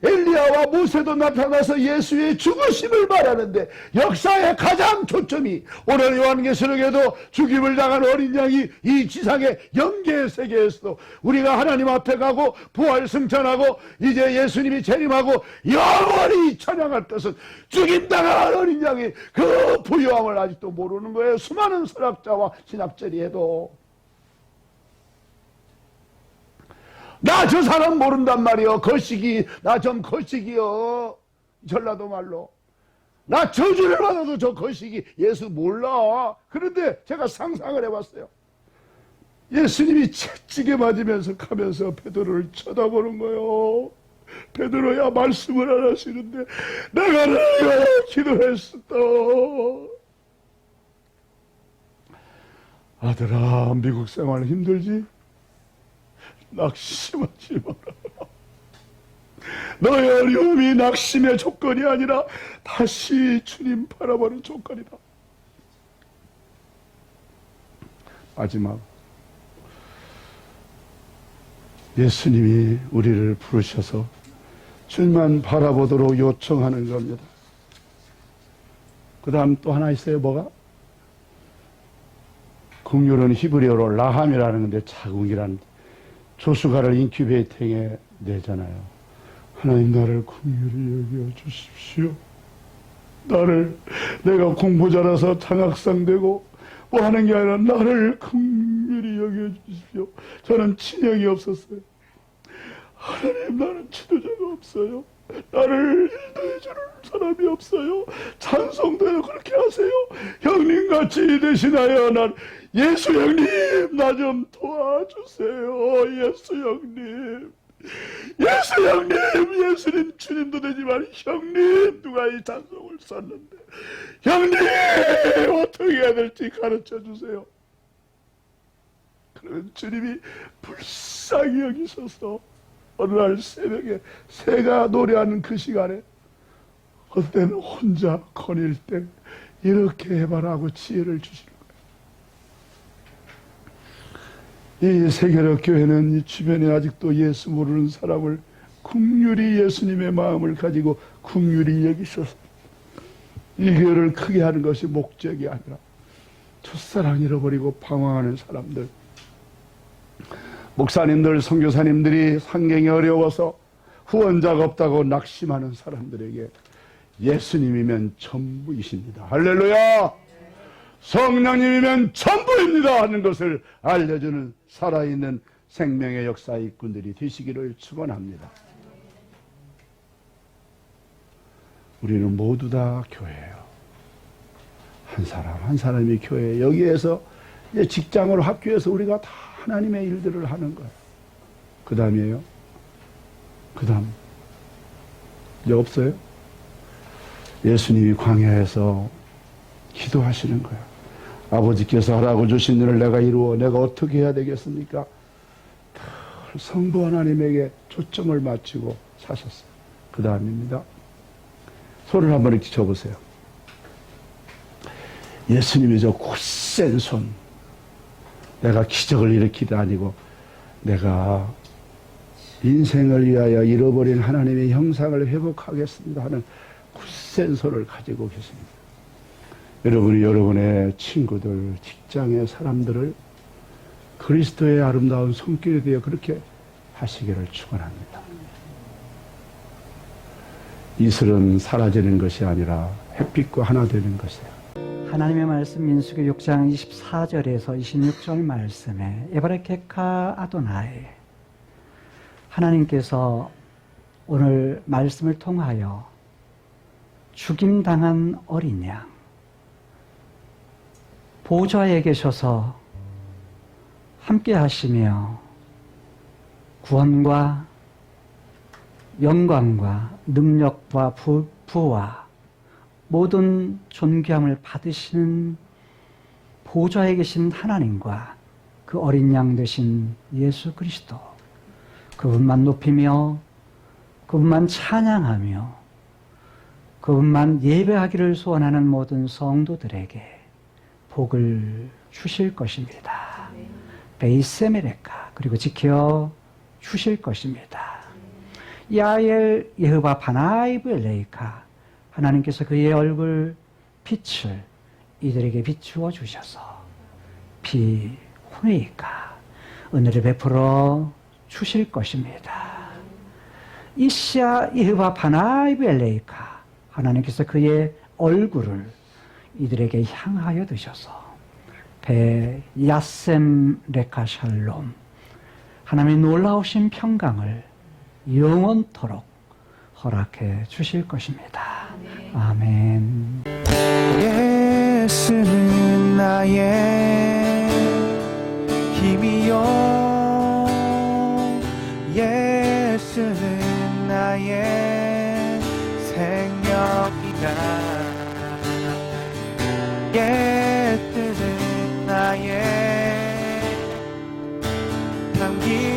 엘리야와 모세도 나타나서 예수의 죽으심을 말하는데 역사의 가장 초점이 오늘 요한계시록에도 죽임을 당한 어린 양이 이 지상의 영계의 세계에서도 우리가 하나님 앞에 가고 부활 승천하고 이제 예수님이 재림하고 영원히 찬양할 것은 죽임당한 어린 양이 그 부유함을 아직도 모르는 거예요. 수많은 설학자와 신학자리 해도. 나 저 사람 모른단 말이요. 거시기, 나 좀 거시기요. 전라도 말로. 나 저주를 받아도 저 거시기 예수 몰라. 그런데 제가 상상을 해봤어요. 예수님이 채찍에 맞으면서 가면서 베드로를 쳐다보는 거예요. 베드로야 말씀을 안 하시는데 내가 너희가 기도했었다. 아들아, 미국 생활 힘들지? 낙심하지 마라. 너의 어려움이 낙심의 조건이 아니라 다시 주님 바라보는 조건이다. 마지막, 예수님이 우리를 부르셔서 주님만 바라보도록 요청하는 겁니다. 그 다음 또 하나 있어요. 뭐가? 긍휼은 히브리어로 라함이라는 건데 자궁이라는 조수가를 인큐베이팅에 내잖아요. 하나님 나를 긍휼히 여겨 주십시오. 내가 공부 잘해서 장학상 되고 뭐 하는 게 아니라 나를 긍휼히 여겨 주십시오. 저는 친형이 없었어요. 하나님 나는 지도자가 없어요. 나를 인도해 주는 사람이 없어요. 찬송도요 그렇게 하세요. 형님같이 대신하여 난 예수 형님 나 좀 도와주세요. 예수 형님. 예수 형님. 예수님 주님도 되지만 형님 누가 이 찬송을 썼는데 형님 어떻게 해야 될지 가르쳐 주세요. 그러면 주님이 불쌍히 여기셔서 어느 날 새벽에 새가 노래하는 그 시간에 어떨 때는 혼자 거닐 때 이렇게 해봐라 하고 지혜를 주시는 거예요. 이 세계력 교회는 이 주변에 아직도 예수 모르는 사람을 긍휼히 예수님의 마음을 가지고 긍휼히 여기셔서 이 교회를 크게 하는 것이 목적이 아니라 첫사랑 잃어버리고 방황하는 사람들, 목사님들, 선교사님들이 상경이 어려워서 후원자가 없다고 낙심하는 사람들에게 예수님이면 전부이십니다. 할렐루야! 성령님이면 전부입니다 하는 것을 알려주는 살아있는 생명의 역사의 일꾼들이 되시기를 축원합니다. 우리는 모두 다 교회예요. 한 사람 한 사람이 교회. 여기에서 이제 직장으로 학교에서 우리가 다 하나님의 일들을 하는 거예요. 그 다음이에요. 그 다음 이제 없어요. 예수님이 광야에서 기도하시는 거예요. 아버지께서 하라고 주신 일을 내가 이루어 내가 어떻게 해야 되겠습니까? 성부 하나님에게 초점을 맞추고 사셨어요. 그 다음입니다. 손을 한번 이렇게 쳐보세요. 예수님이 저 굳센 손, 내가 기적을 일으키다 아니고 내가 인생을 위하여 잃어버린 하나님의 형상을 회복하겠습니다 하는 굳센 손을 가지고 계십니다. 여러분이 여러분의 친구들, 직장의 사람들을 그리스도의 아름다운 손길에 대해 그렇게 하시기를 축원합니다. 이슬은 사라지는 것이 아니라 햇빛과 하나 되는 것이에요. 하나님의 말씀 민수기 6장 24절에서 26절 말씀에 에바레케카 아도나이, 하나님께서 오늘 말씀을 통하여 죽임당한 어린 양, 보좌에 계셔서 함께 하시며 구원과 영광과 능력과 부와 모든 존귀함을 받으시는 보좌에 계신 하나님과 그 어린 양 되신 예수 그리스도, 그분만 높이며 그분만 찬양하며 그분만 예배하기를 소원하는 모든 성도들에게 복을 주실 것입니다. 베이세메레카, 그리고 지켜 주실 것입니다. 야엘 예흐바 바나이브 엘레이카, 하나님께서 그의 얼굴 빛을 이들에게 비추어 주셔서 비후니까 은혜를 베풀어 주실 것입니다. 이시아 예흐바 바나이브 엘레이카, 하나님께서 그의 얼굴을 이들에게 향하여 드셔서 베 야셈 레카 샬롬, 하나님의 놀라우신 평강을 영원토록 허락해 주실 것입니다. 아멘. 예수는 나의 힘이요, 예수는 나의 생명이다. 예수는 나의 향기